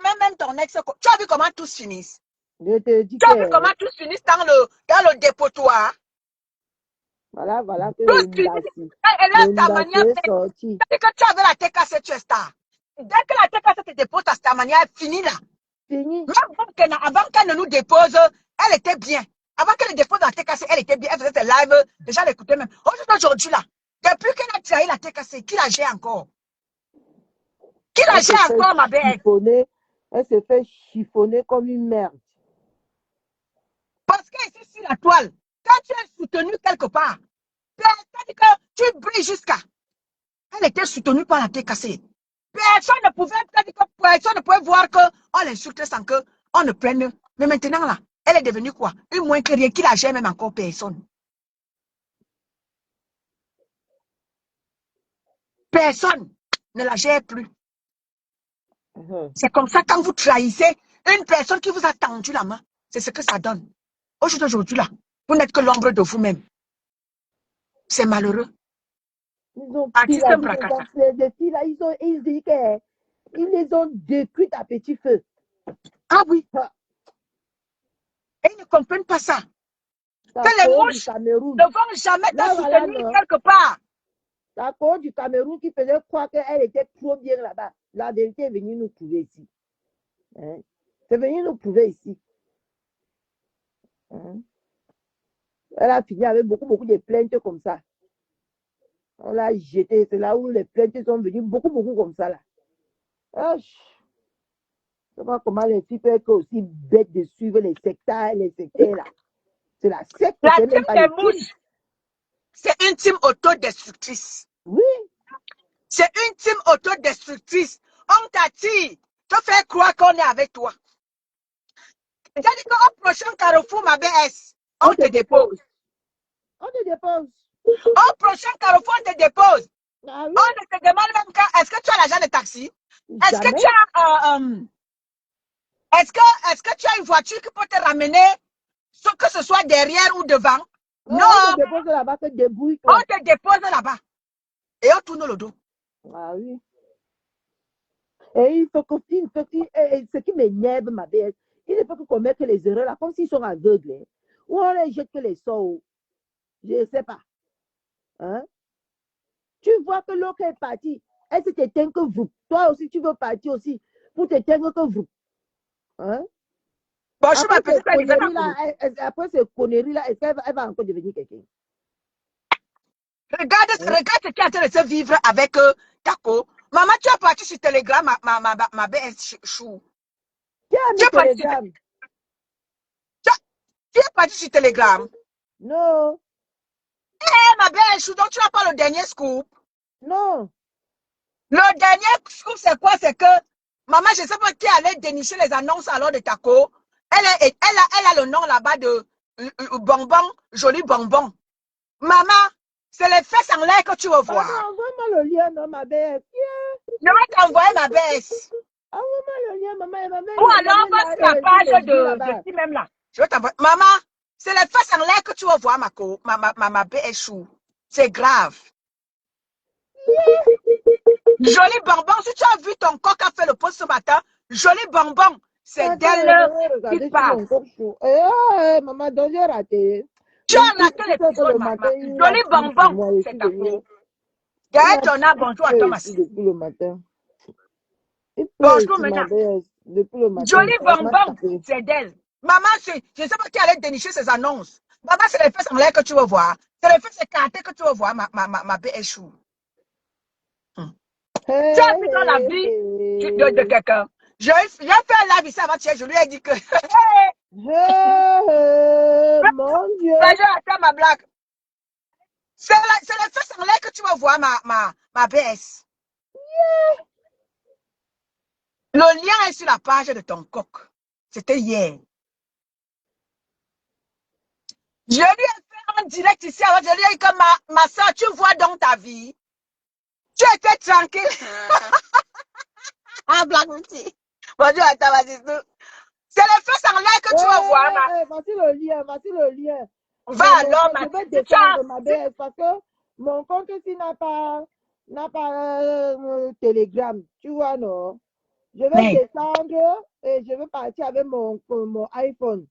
[SPEAKER 2] même ton ex, tu as vu comment tous finissent?
[SPEAKER 4] Je te dis
[SPEAKER 2] tu as vu comment tous finissent dans le dépotoir?
[SPEAKER 4] Voilà que
[SPEAKER 2] elle laisse ta manière.
[SPEAKER 4] Sorti.
[SPEAKER 2] Dès que tu avais la tête cassée, tu es star. Dès que la tête cassée te dépose, ta manière est finie là.
[SPEAKER 4] Fini.
[SPEAKER 2] Même avant qu'elle ne nous dépose, elle était bien. Avant qu'elle ne dépose la tête cassée, elle était bien. Elle faisait ses lives. Déjà, elle écoutait même. Aujourd'hui là, depuis qu'elle a trahi la tête cassée, qui la gère encore? Qui la gère encore, ma belle?
[SPEAKER 4] Elle se fait chiffonner comme une merde.
[SPEAKER 2] Parce qu'elle est sur la toile. Quand tu es soutenu quelque part, c'est-à-dire que tu brilles jusqu'à. Elle était soutenue par la tête cassée. Personne ne pouvait voir qu'on l'insultait sans qu'on ne prenne. Mais maintenant, là, elle est devenue quoi? Une moins que rien, qui la gère même encore personne. Personne ne la gère plus. C'est comme ça, quand vous trahissez une personne qui vous a tendu la main, c'est ce que ça donne. Aujourd'hui, là, vous n'êtes que l'ombre de vous-même. C'est malheureux.
[SPEAKER 4] Ils ont pris les filles là, ils disent qu'ils les ont détruites à petit feu.
[SPEAKER 2] Ah oui. Et ils ne comprennent pas ça. Que les mouches ne vont jamais te soutenir quelque part.
[SPEAKER 4] La cause du Cameroun qui faisait croire qu'elle était trop bien là-bas. La vérité est venue nous prouver ici. Hein? C'est venu nous prouver ici. Hein? Elle a fini avec beaucoup de plaintes comme ça. On l'a jeté. C'est là où les plaintes sont venues beaucoup comme ça là. Je ne sais pas comment les filles peuvent être aussi bêtes de suivre les sectaires là. C'est la secte.
[SPEAKER 2] La team des mouches, c'est une team autodestructrice.
[SPEAKER 4] Oui.
[SPEAKER 2] C'est une team autodestructrice. On t'attire, te fait croire qu'on est avec toi. C'est-à-dire qu'au prochain carrefour, ma BS, on te dépose.
[SPEAKER 4] On te dépose.
[SPEAKER 2] Au prochain carrefour, on te dépose.
[SPEAKER 4] Ah oui.
[SPEAKER 2] On te demande même est-ce que tu as l'argent de taxi? Est-ce que tu as est-ce que tu as une voiture qui peut te ramener, que ce soit derrière ou devant? Non.
[SPEAKER 4] On te dépose là-bas, on
[SPEAKER 2] te dépose là-bas. Et on tourne le dos.
[SPEAKER 4] Ah oui. Et il faut que ce qui m'énerve, ma belle, il ne faut qu'on mette les erreurs là, comme s'ils sont aveugles. Ou on les jette que les sorts. Je ne sais pas. Hein? Tu vois que l'autre est parti. Elle se t'éteint que vous. Toi aussi, tu veux partir aussi pour t'éteindre que vous. Hein?
[SPEAKER 2] Bonjour, ma petite
[SPEAKER 4] après ces conneries-là, est-ce qu'elle va encore devenir quelqu'un?
[SPEAKER 2] Regarde ce qui est en train de se vivre avec Tako. Maman, tu es parti sur Telegram, ma belle chou.
[SPEAKER 4] Tu es
[SPEAKER 2] parti sur Telegram?
[SPEAKER 4] Non.
[SPEAKER 2] Ma belle chou, donc tu n'as pas le dernier scoop?
[SPEAKER 4] Non.
[SPEAKER 2] Le dernier scoop, c'est quoi? C'est que, maman, je ne sais pas qui allait dénicher les annonces alors de Tako. Elle a le nom là-bas de bonbon, joli bonbon. Maman, c'est les fesses en l'air que tu veux voir.
[SPEAKER 4] Envoie-moi le lien, non, ma belle.
[SPEAKER 2] Je vais t'envoyer ma baisse.
[SPEAKER 4] Envoie-moi le lien, maman.
[SPEAKER 2] Ou alors, va sur la page de ci même là. Je vais t'envoyer. Maman, c'est les fesses en l'air que tu veux voir, ma belle chou. C'est grave. Joli bonbon, si tu as vu ton coq a fait le post ce matin, Joli bonbon, c'est d'elle qui parle.
[SPEAKER 4] Maman, donc j'ai raté.
[SPEAKER 2] Tu as raté l'épisode, maman. Joli bonbon, c'est ta faute. Gaël Tona, bonjour à toi, ma soeur.
[SPEAKER 4] Depuis le matin.
[SPEAKER 2] Bonjour, maintenant.
[SPEAKER 4] Depuis le matin.
[SPEAKER 2] Joli bonbon, c'est d'elle. Maman, je ne sais pas qui allait dénicher ces annonces. Maman, c'est les fesses en l'air que tu veux voir. C'est les fesses écartées que tu veux voir, ma BSU. Tu as vu dans la vie de quelqu'un. J'ai fait un live ici avant-hier, je lui ai dit que...
[SPEAKER 4] Mon Dieu.
[SPEAKER 2] Attends ma blague. C'est les fesses en l'air que tu vas voir, ma BS. Yeah. Le lien est sur la page de ton coq. C'était hier. Je lui ai fait un direct ici avant. Je lui ai dit que ma soeur, tu vois dans ta vie. Tu étais tranquille. En blague aussi. Bonjour à ta vas-y. C'est les fesses en l'air que tu vas voir.
[SPEAKER 4] Voici le lien, voici le lien.
[SPEAKER 2] Va alors,
[SPEAKER 4] je vais descendre ma BS parce que mon compte ici n'a pas Telegram. Tu vois, non? Je vais descendre et je vais partir avec mon iPhone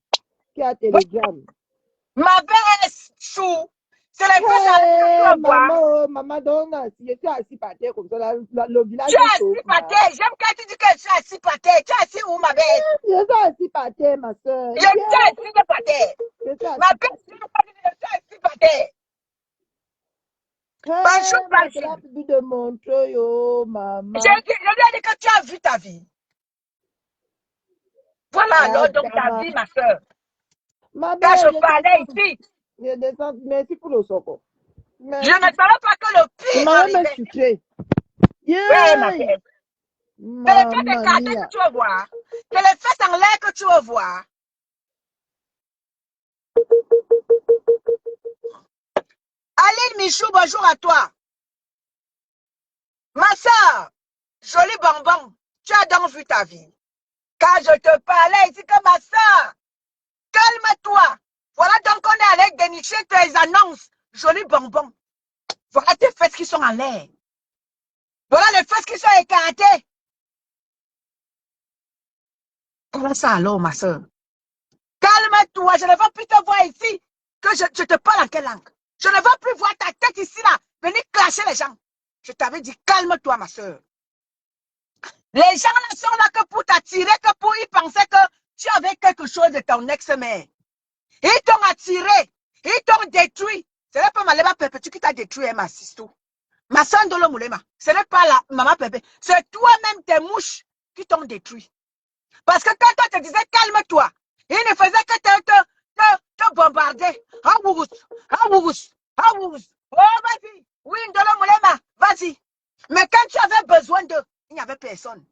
[SPEAKER 4] qui a Telegram.
[SPEAKER 2] Ma BS, chou. C'est les fesses en l'air que tu vas voir.
[SPEAKER 4] Maman, donc, je suis assis par terre comme ça, le village.
[SPEAKER 2] Tu es assis par terre. J'aime quand tu dis que tu es assis par terre. Tu es assis où, ma BS?
[SPEAKER 4] Je suis assis par terre, ma soeur.
[SPEAKER 2] Je suis assis par terre. Ma BS, je suis assis par terre.
[SPEAKER 4] C'est la pub de Montreuil, oh, maman.
[SPEAKER 2] Je lui ai dit que tu as vu ta vie. Voilà alors, donc ta vie, ma soeur. Quand je parlais ici.
[SPEAKER 4] Merci pour le soco.
[SPEAKER 2] Je ne savais pas que le pire arrivait. Oui, ma belle. C'est les fesses écartées que tu veux voir. C'est les fesses en l'air que tu veux voir. Aline Michou, bonjour à toi. Ma soeur, joli bonbon, tu as donc vu ta vie. Quand je te parlais ici que ma soeur, calme-toi. Voilà donc on est allé dénicher tes annonces. Joli bonbon. Voilà tes fesses qui sont en l'air. Voilà les fesses qui sont écartées. Comment ça alors, ma soeur? Calme-toi, je ne veux plus te voir ici. Que je te parle en quelle langue? Je ne veux plus voir ta tête ici, là. Venir clasher les gens. Je t'avais dit, calme-toi, ma soeur. Les gens là sont là que pour t'attirer, que pour y penser que tu avais quelque chose de ton ex-mère. Ils t'ont attiré. Ils t'ont détruit. Ce n'est pas ma lema Pépé qui t'a détruit, ma sister. Ma soeur Ndolo Moulema. Ce n'est pas la maman Pépé. C'est toi-même, tes mouches, qui t'ont détruit. Parce que quand on te disait calme-toi, il ne faisait que te bombarder. Ah, Wougous. Oh, vas-y. Oui, Ndolo Moulema, vas-y. Mais quand tu avais besoin d'eux, il n'y avait personne.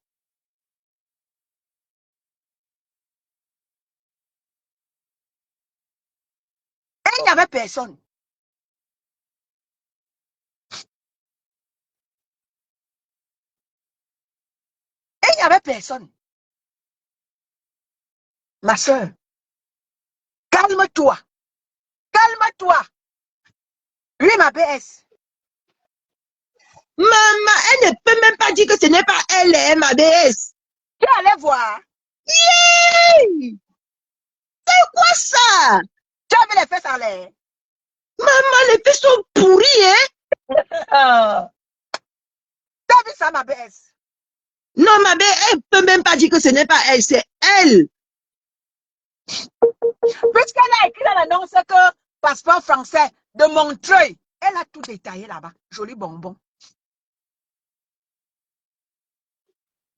[SPEAKER 2] Et il n'y avait personne. Et il n'y avait personne. Ma soeur, calme-toi. Calme-toi. Oui, ma BS.
[SPEAKER 4] Maman, elle ne peut même pas dire que ce n'est pas elle, hein, ma BS.
[SPEAKER 2] Tu allais voir.
[SPEAKER 4] Yeah! C'est quoi ça?
[SPEAKER 2] Tu as vu les fesses en l'air?
[SPEAKER 4] Maman, les fesses sont pourries, hein?
[SPEAKER 2] Tu as vu ça, ma BS?
[SPEAKER 4] Non, ma BS, elle ne peut même pas dire que ce n'est pas elle, c'est elle.
[SPEAKER 2] Puisqu'elle a écrit dans l'annonce que passeport français de Montreuil, elle a tout détaillé là-bas. Joli bonbon.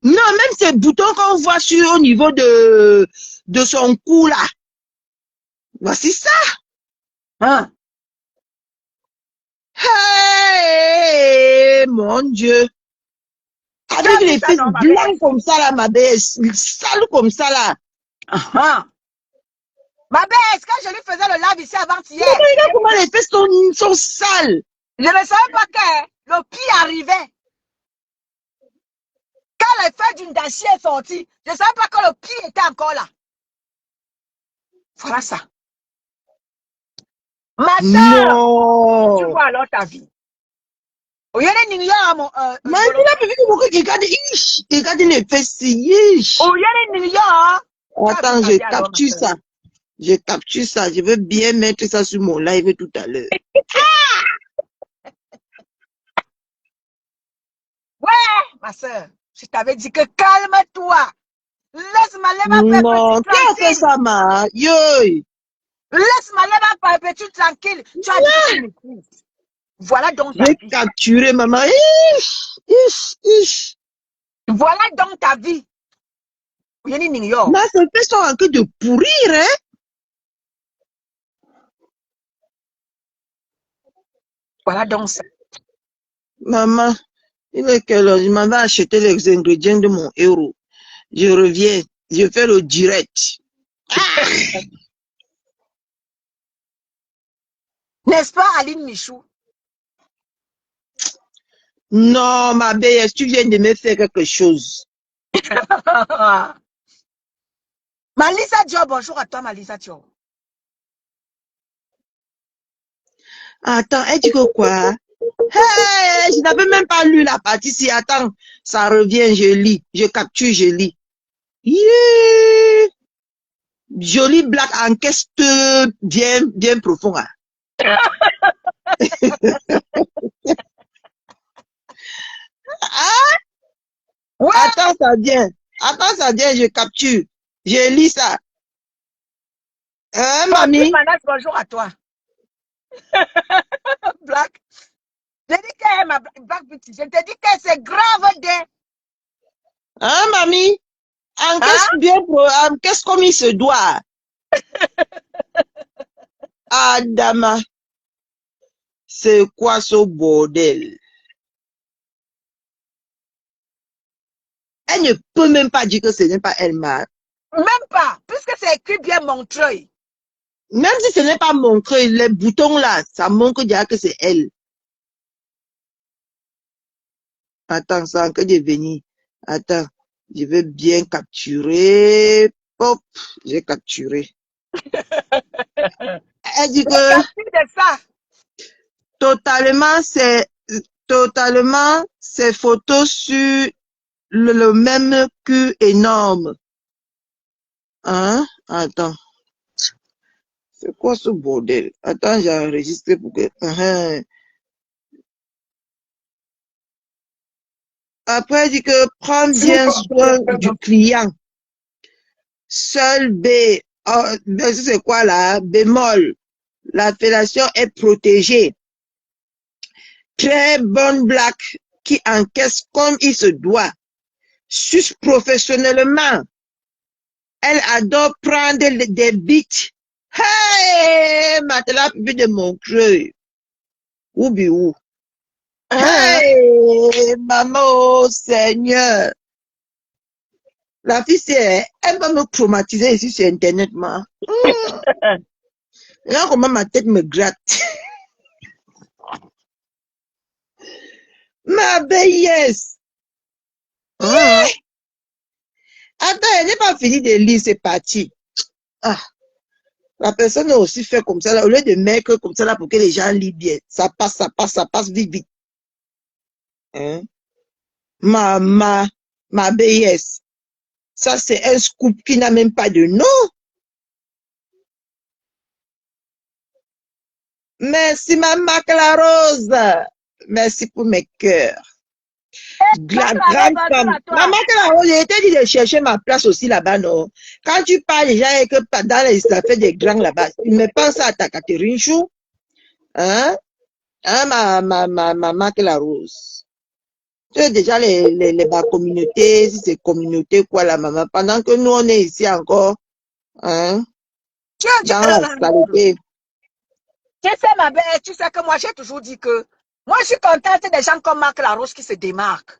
[SPEAKER 4] Non, même ces boutons qu'on voit au niveau de son cou là. Voici ça.
[SPEAKER 2] Hein?
[SPEAKER 4] Hey, mon Dieu. Avec les fesses blanches comme ça là, ma BS, sale comme ça là.
[SPEAKER 2] Ma BS, quand je lui faisais le live ici avant-hier.
[SPEAKER 4] Regarde comment les fesses sont sales.
[SPEAKER 2] Je ne savais pas que le pire arrivait. Quand les fesses d'une dacier est sortie, je ne savais pas que le pire était encore là. Voilà ça. Ma soeur, tu vois alors ta vie. Oh, il y a des Nigériens, mon.
[SPEAKER 4] Maintenant, regarde les fesses. Yish.
[SPEAKER 2] Oh, il y a des Nigériens.
[SPEAKER 4] Attends, je capture ça. Je capture ça. Je veux bien mettre ça sur mon live tout à l'heure.
[SPEAKER 2] Ouais, ma soeur. Je t'avais dit que calme-toi. Laisse-moi aller
[SPEAKER 4] Non, qui a fait ça, ma? Yoï.
[SPEAKER 2] Laisse-moi aller ma perpétue tranquille. Tu as dit que tu m'écoutes. Voilà donc ta vie.
[SPEAKER 4] J'ai capturé, maman. Ish.
[SPEAKER 2] Voilà donc ta vie. Il y a des Nigériens.
[SPEAKER 4] Mais ces fesses sont en train de pourrir, hein?
[SPEAKER 2] Voilà donc ça.
[SPEAKER 4] Maman, il est quelle heure? Je m'en vais acheter les ingrédients de mon héros. Je reviens. Je fais le direct.
[SPEAKER 2] N'est-ce pas, Aline Michou?
[SPEAKER 4] Non, ma belle, tu viens de me faire quelque chose.
[SPEAKER 2] Malisa Diop, bonjour à toi, Malisa Diop.
[SPEAKER 4] Attends, elle dit que quoi? Hey, je n'avais même pas lu la partie ci. Attends, ça revient, je lis. Je capture, je lis. Yeah. Jolie blague encaisse bien profond. Hein. Ah?
[SPEAKER 2] Ouais.
[SPEAKER 4] Attends, ça vient, je capture. Je lis ça. Hein, mamie?
[SPEAKER 2] Manas, bonjour à toi. Black. Je dis que ma Black Beauty, je te dis que c'est grave de.
[SPEAKER 4] Hein, mamie? Encaisse bien, encaisse comme il se doit. Adama. C'est quoi ce bordel? Elle ne peut même pas dire que ce n'est pas elle, ma.
[SPEAKER 2] Même pas, puisque c'est écrit bien Montreuil.
[SPEAKER 4] Même si ce n'est pas Montreuil, les boutons là, ça montre déjà que c'est elle. Attends, ça que de venir. Attends, je vais bien capturer. Hop, j'ai capturé. Elle dit que
[SPEAKER 2] ça.
[SPEAKER 4] totalement, ces photos sur le même cul énorme. Hein? Attends. C'est quoi ce bordel? Attends, j'ai enregistré pour que... Après, il dit que prends bien soin du client. Seul B, c'est quoi là? Bémol. La fellation est protégée. Très bonne blague qui encaisse comme il se doit. Suce professionnellement. Elle adore prendre des beats. Hey! Matelas plus de mon creux. Où? Hey! Maman, oh Seigneur. La fille, elle va me traumatiser ici sur Internet, ma. Là, comment ma tête me gratte. Ma bellesse. Yeah. Attends, elle n'est pas fini de lire, c'est parti. Ah. La personne a aussi fait comme ça, là, au lieu de mettre comme ça là pour que les gens lisent bien. Ça passe vite. Hein? Ma bellesse. Ça, c'est un scoop qui n'a même pas de nom. Merci, maman Clarose. Merci pour mes cœurs. Grande femme. Maman Clarose, j'ai été dit de chercher ma place aussi là-bas, non? Quand tu parles déjà et que dans les affaires des grands là-bas, tu me penses à ta Catherine Chou. Hein? Hein, ma maman Clarose. Tu as déjà les bas communautés, si c'est communauté, quoi, la maman. Pendant que nous, on est ici encore, hein? Dans la saleté.
[SPEAKER 2] Tu sais, ma belle, tu sais que moi, j'ai toujours dit que moi, je suis contente des gens comme Marc Laroche qui se démarquent.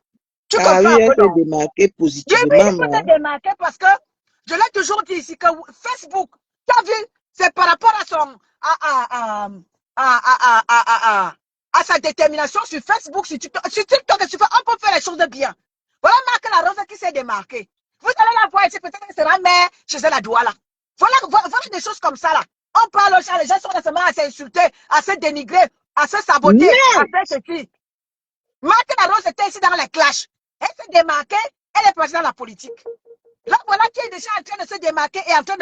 [SPEAKER 2] Tu comprends?
[SPEAKER 4] Oui, elle s'est démarquée positivement.
[SPEAKER 2] Oui, elle s'est démarquée parce que je l'ai toujours dit ici que Facebook, tu as vu, c'est par rapport à son à sa détermination sur Facebook, sur TikTok, on peut faire les choses de bien. Voilà Marc Laroche qui s'est démarqué. Vous allez la voir ici, peut-être qu'elle sera mère chez la Douala. Voilà des choses comme ça là. On parle aux gens, les gens sont nécessairement à s'insulter, à se dénigrer, à se saboter, à faire ceci. Martine Rose était ici dans les clashs. Elle s'est démarquée, elle est passée dans la politique. Là, voilà qui est déjà en train de se démarquer et en train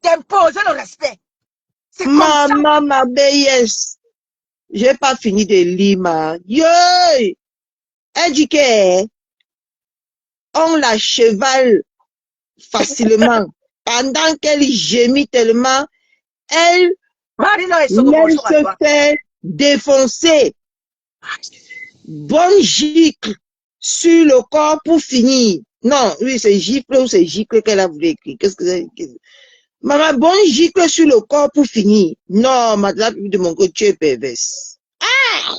[SPEAKER 2] d'imposer le respect. C'est comme ça.
[SPEAKER 4] Maman, ma BS. J'ai pas fini de lire, ma. Yo! Elle dit qu'on la chevale facilement. Pendant qu'elle gémit tellement, elle
[SPEAKER 2] Marine et
[SPEAKER 4] laisse
[SPEAKER 2] bonjour à
[SPEAKER 4] se
[SPEAKER 2] toi.
[SPEAKER 4] faire défoncer. Bonne gicle sur le corps pour finir. Non, oui, c'est gifle ou c'est gicle qu'elle a voulu écrire. Qu'est-ce que c'est? Maman, bonne gicle sur le corps pour finir. Non, madame, de mon côté, tu es perverse. Ah!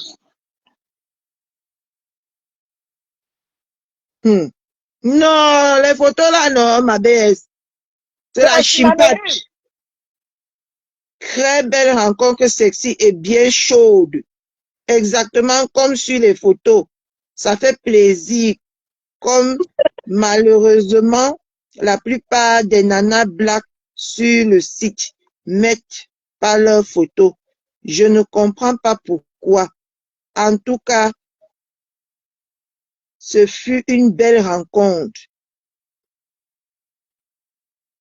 [SPEAKER 4] Non, les photos là, non, ma BS. C'est la chimpate. Très belle rencontre sexy et bien chaude. Exactement comme sur les photos. Ça fait plaisir. Comme malheureusement, la plupart des nanas black sur le site mettent pas leurs photos. Je ne comprends pas pourquoi. En tout cas, ce fut une belle rencontre.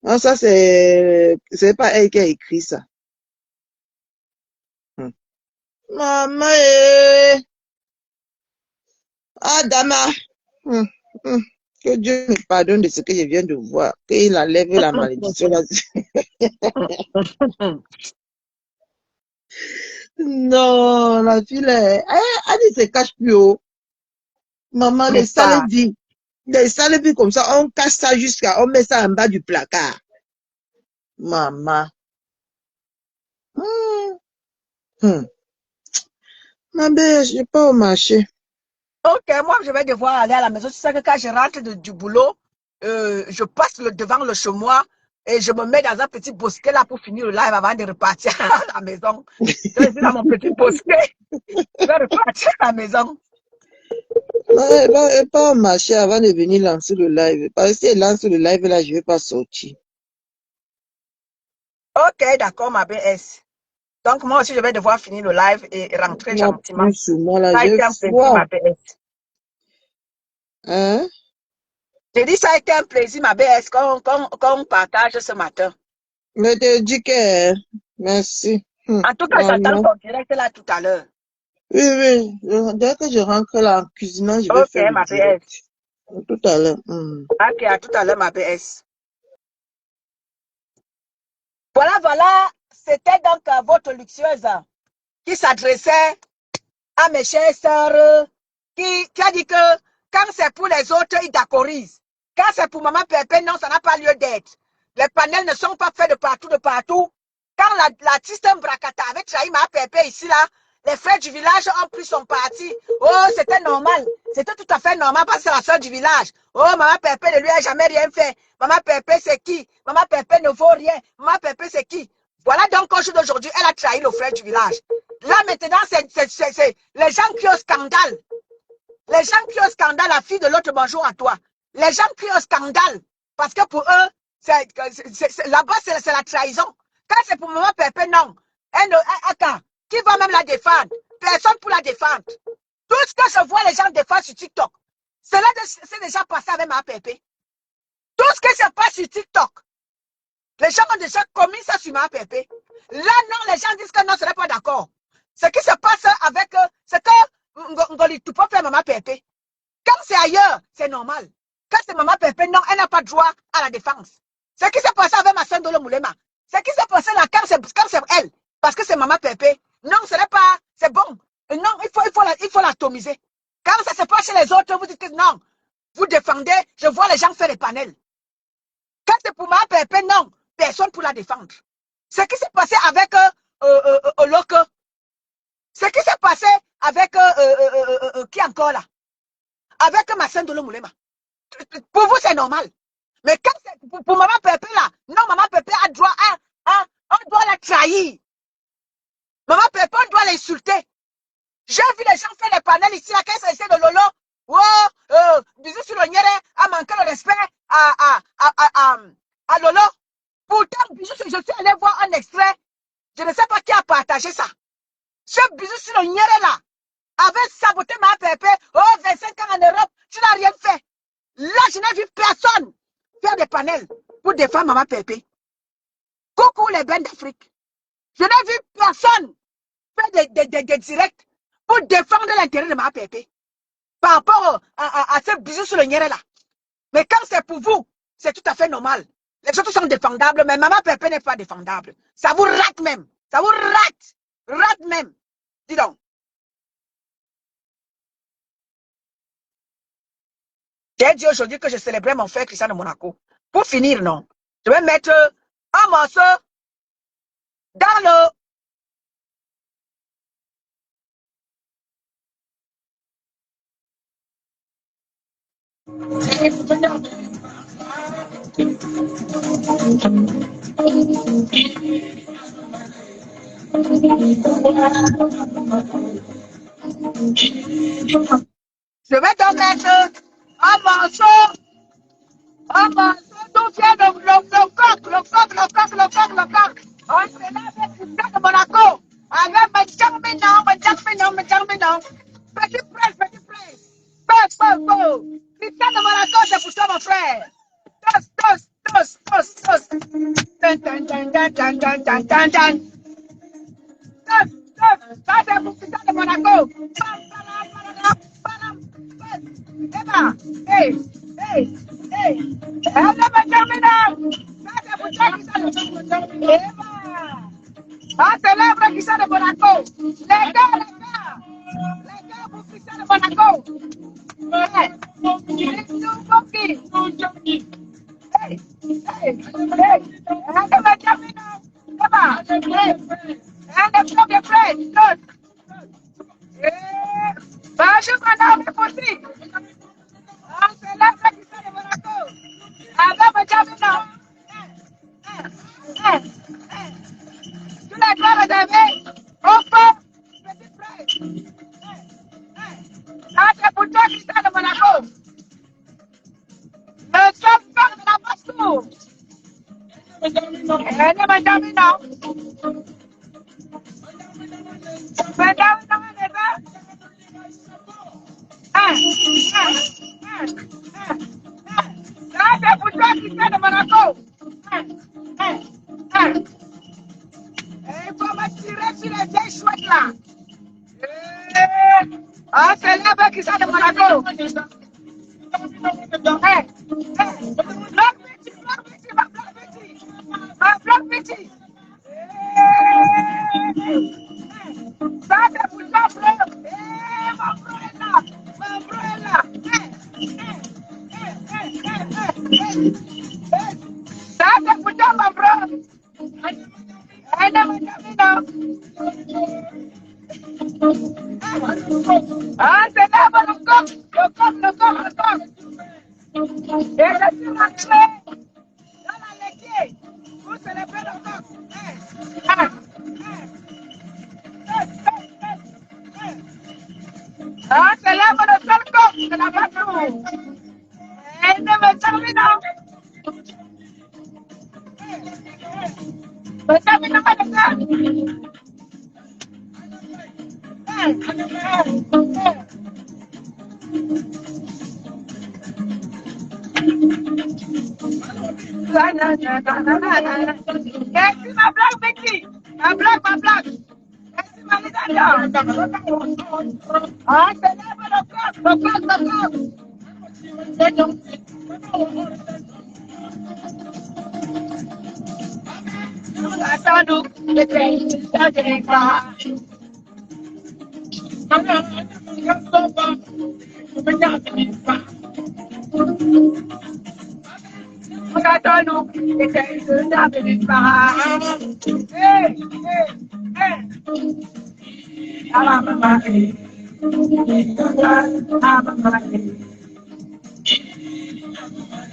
[SPEAKER 4] Non, ça c'est pas elle qui a écrit ça. Maman, ah Dama, que Dieu me pardonne de ce que je viens de voir, qu'il enlève la malédiction là. Non, la fille, elle ne se cache plus haut. Maman, les sales vies comme ça, on cache ça jusqu'à, on met ça en bas du placard. Maman. Ma belle, je n'ai pas au marché.
[SPEAKER 2] Ok, moi je vais devoir aller à la maison. Tu sais que quand je rentre du boulot, je passe devant le chez moi et je me mets dans un petit bosquet là pour finir le live avant de repartir à la maison. Je suis dans mon petit bosquet. Je vais repartir à la maison.
[SPEAKER 4] Elle va pas au marché avant de venir lancer le live. Parce que si elle lance le live là, je ne vais pas sortir.
[SPEAKER 2] Ok, d'accord, ma BS. Donc moi aussi je vais devoir finir le live et rentrer gentiment.
[SPEAKER 4] Plus sur moi là,
[SPEAKER 2] Ça a été un plaisir, ma BS.
[SPEAKER 4] Hein?
[SPEAKER 2] J'ai dit ça a été un plaisir, ma BS, qu'on partage ce matin.
[SPEAKER 4] Mais te dis que merci.
[SPEAKER 2] En tout cas, j'attends ton direct là tout à l'heure.
[SPEAKER 4] Oui, oui. Dès que je rentre là en cuisinant, je vais faire le direct. Tout à l'heure.
[SPEAKER 2] Ok, à tout à l'heure, ma BS. Voilà. C'était donc votre luxueuse qui s'adressait à mes chères sœurs, qui a dit que quand c'est pour les autres, ils d'accordisent. Quand c'est pour maman Pépé, non, ça n'a pas lieu d'être. Les panels ne sont pas faits de partout. Quand l'artiste Mbrakata avait trahi ma Pépé ici, là, les frères du village ont pris son parti. Oh, c'était normal. C'était tout à fait normal parce que c'est la sœur du village. Oh, maman Pépé ne lui a jamais rien fait. Maman Pépé, c'est qui? Maman Pépé ne vaut rien. Maman Pépé, c'est qui? Voilà donc au jour d'aujourd'hui, elle a trahi le frère du village. Là, maintenant, c'est les gens crient au scandale. Les gens crient au scandale, la fille de l'autre, bonjour à toi. Les gens crient au scandale. Parce que pour eux, là-bas, c'est la trahison. Quand c'est pour maman Pépé, non. Qui va même la défendre? Personne pour la défendre. Tout ce que je vois les gens défendre sur TikTok, c'est déjà passé avec ma Pépé. Tout ce qui se passe sur TikTok, les gens ont déjà commis ça sur ma Pépé. Là, non, les gens disent que non, ce n'est pas d'accord. Ce qui se passe avec eux, c'est que Ngoli tout pas faire maman Pépé. Quand c'est ailleurs, c'est normal. Quand c'est maman Pépé, non, elle n'a pas droit à la défense. Ce qui s'est passé avec ma soeur Dolo Moulema, ce qui s'est passé là, quand c'est elle, parce que c'est maman Pépé, non, ce n'est pas, c'est bon. Non, il faut l'atomiser. Quand ça se passe chez les autres, vous dites que non, vous défendez, je vois les gens faire les panels. Quand c'est pour maman Pépé, non, personne pour la défendre. Ce qui s'est passé avec Oloko, ce qui s'est passé avec qui encore là? Avec ma soeur Dolo Moulema. Pour vous, c'est normal. Mais quand c'est pour maman Pépé là, non, maman Pépé a droit on doit la trahir. Maman Pépé, on doit l'insulter. J'ai vu les gens faire les panels ici, là, quand c'est de Lolo. Oh, bisous sur le nière, a manqué le respect à Lolo. Pourtant, bisous, je suis allé voir un extrait. Je ne sais pas qui a partagé ça. Ce bisou sur le nière là avait saboté ma Pépé les 5 ans en Europe, tu n'as rien fait. Là, je n'ai vu personne faire des panels pour défendre Maman Pépé. Coucou les bennes d'Afrique. Je n'ai vu personne faire des directs pour défendre l'intérêt de Maman Pépé. Par rapport à ce bisou sur le nière là. Mais quand c'est pour vous, c'est tout à fait normal. Les autres sont défendables, mais Maman Pépé n'est pas défendable. Ça vous rate même. Ça vous rate. Rate même. Dis donc. J'ai dit aujourd'hui que je célébrais mon frère Christian de Monaco. Pour finir, non. Je vais mettre un morceau dans le... Je vais te mettre un morceau d'où vient le coq. On se lève Christian de Monaco. Avec mes terminants. Petit presse. Christian de Monaco, c'est pour toi, mon frère. Toast. Ça, c'est pour Christian de Monaco. Hey. Elle me termine. Ça, c'est pour toi, Christian de Monaco. On célèbre Christian de Monaco. Les gars, pour Christian de Monaco. Hey.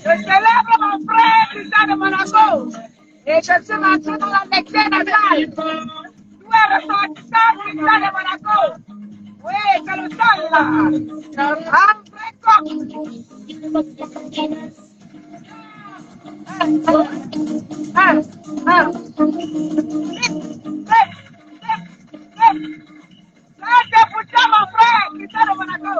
[SPEAKER 2] Je célèbre mon frère Christian de Monaco et je suis rentré dans la lecture natale. Où est ressortissant Christian de Monaco? Oui, c'est le seul là. Un vrai coq. Ça, c'est pour toi, mon frère Christian de Monaco.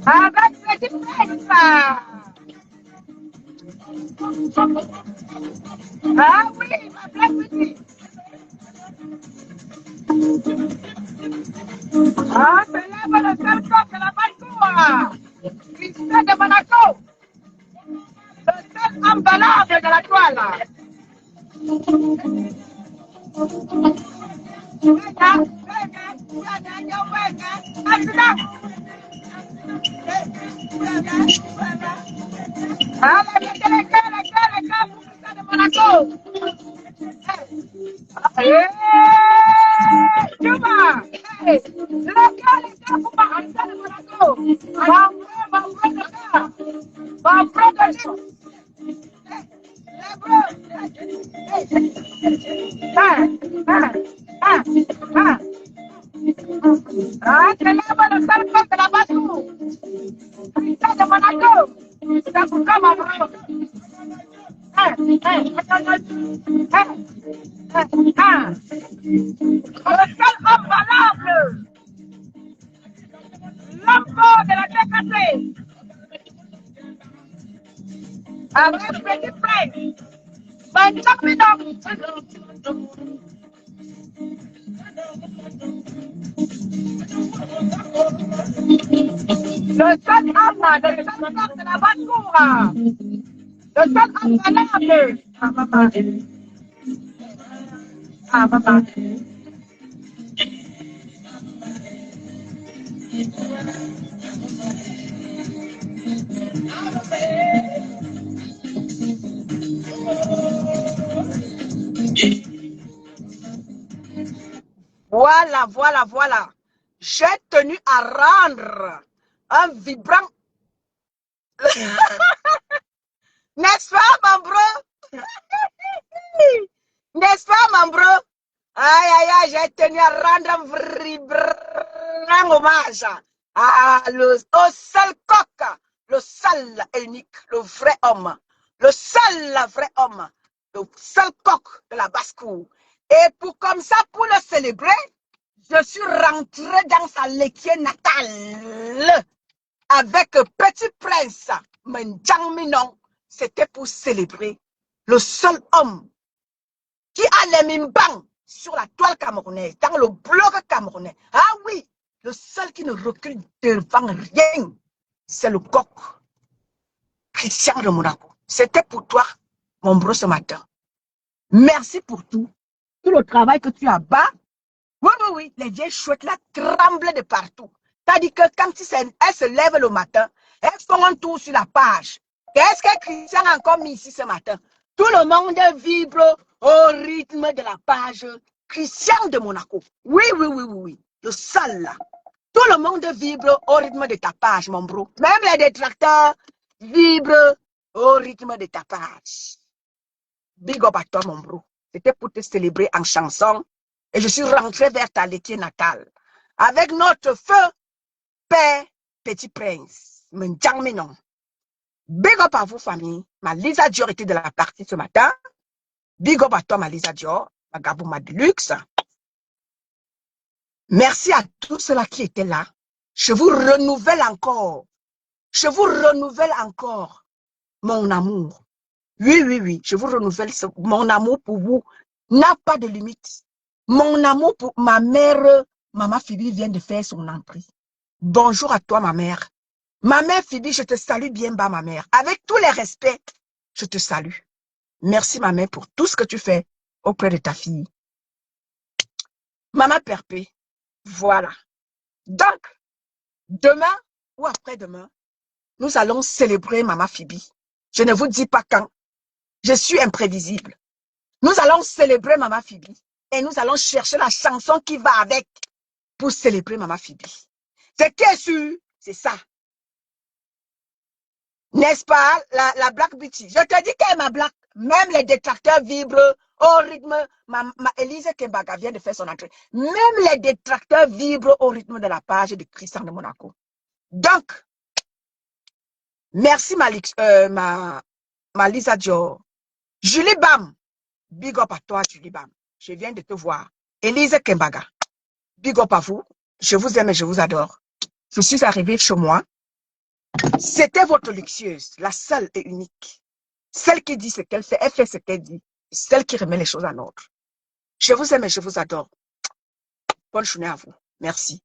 [SPEAKER 2] Avec Petit Prince. Ah oui, ma Black Beauty. Ah, c'est là le seul coq de la Balcour. Christian de Monaco. Le seul emballage de la toile. Le seul homme de la Basse-Cour. Le seul emballage. Ah, maman. Ah, maman. Voilà, voilà, voilà. J'ai tenu à rendre un vibrant. N'est-ce pas, mon bro? N'est-ce pas, mon bro? Aïe, aïe, aïe, j'ai tenu à rendre un vibrant hommage au seul coq, le seul et unique, le vrai homme, le seul vrai homme, le seul coq de la basse-cour. Et pour comme ça, pour le célébrer, je suis rentrée dans sa laitière natale avec Petit Prince, Mendjang Minon. C'était pour célébrer le seul homme qui a les mimbang sur la toile camerounaise, dans le blog camerounais. Ah oui, le seul qui ne recule devant rien, c'est le coq Christian de Monaco. C'était pour toi, mon bro, ce matin. Merci pour tout le travail que tu as bas. Oui, oui, oui, les vieilles chouettes là tremblent de partout. C'est-à-dire que quand elles se lèvent le matin, elles font un tour sur la page. Qu'est-ce que Christian a encore mis ici ce matin? Tout le monde vibre au rythme de la page Christian de Monaco. Oui, oui, oui, oui, oui. Le seul là. Tout le monde vibre au rythme de ta page, mon bro. Même les détracteurs vibrent au rythme de ta page. Big up à toi, mon bro. C'était pour te célébrer en chanson. Et je suis rentrée vers ta laitière natale. Avec notre feu, Père Petit Prince. Mendjang Minon. Big up à vous, famille. Ma Lisa Dior était de la partie ce matin. Big up à toi, ma Lisa Dior. Ma Gabouma Deluxe. Merci à tous ceux-là qui étaient là. Je vous renouvelle encore. Je vous renouvelle encore mon amour. Oui, oui, oui. Je vous renouvelle mon amour pour vous. N'a pas de limite. Mon amour pour ma mère, Maman Phoebe vient de faire son entrée. Bonjour à toi, ma mère. Ma mère Phoebe, je te salue bien bas, ma mère. Avec tous les respects, je te salue. Merci, ma mère, pour tout ce que tu fais auprès de ta fille. Maman Perpé, voilà. Donc, demain ou après-demain, nous allons célébrer Maman Phoebe. Je ne vous dis pas quand. Je suis imprévisible. Nous allons célébrer Maman Phoebe. Et nous allons chercher la chanson qui va avec pour célébrer Maman Phoebe. C'est qui est sûr? C'est ça. N'est-ce pas, la Black Beauty? Je te dis qu'elle est ma Black. Même les détracteurs vibrent au rythme. Ma Elise Kembaga vient de faire son entrée. Même les détracteurs vibrent au rythme de la page de Christian de Monaco. Donc, merci ma Lisa Dior. Julie Bam. Big up à toi, Julie Bam. Je viens de te voir. Elise Kembaga. Big up à vous. Je vous aime et je vous adore. Je suis arrivée chez moi. C'était votre luxueuse, la seule et unique. Celle qui dit ce qu'elle fait ce qu'elle dit. Celle qui remet les choses en ordre. Je vous aime et je vous adore. Bonne journée à vous. Merci.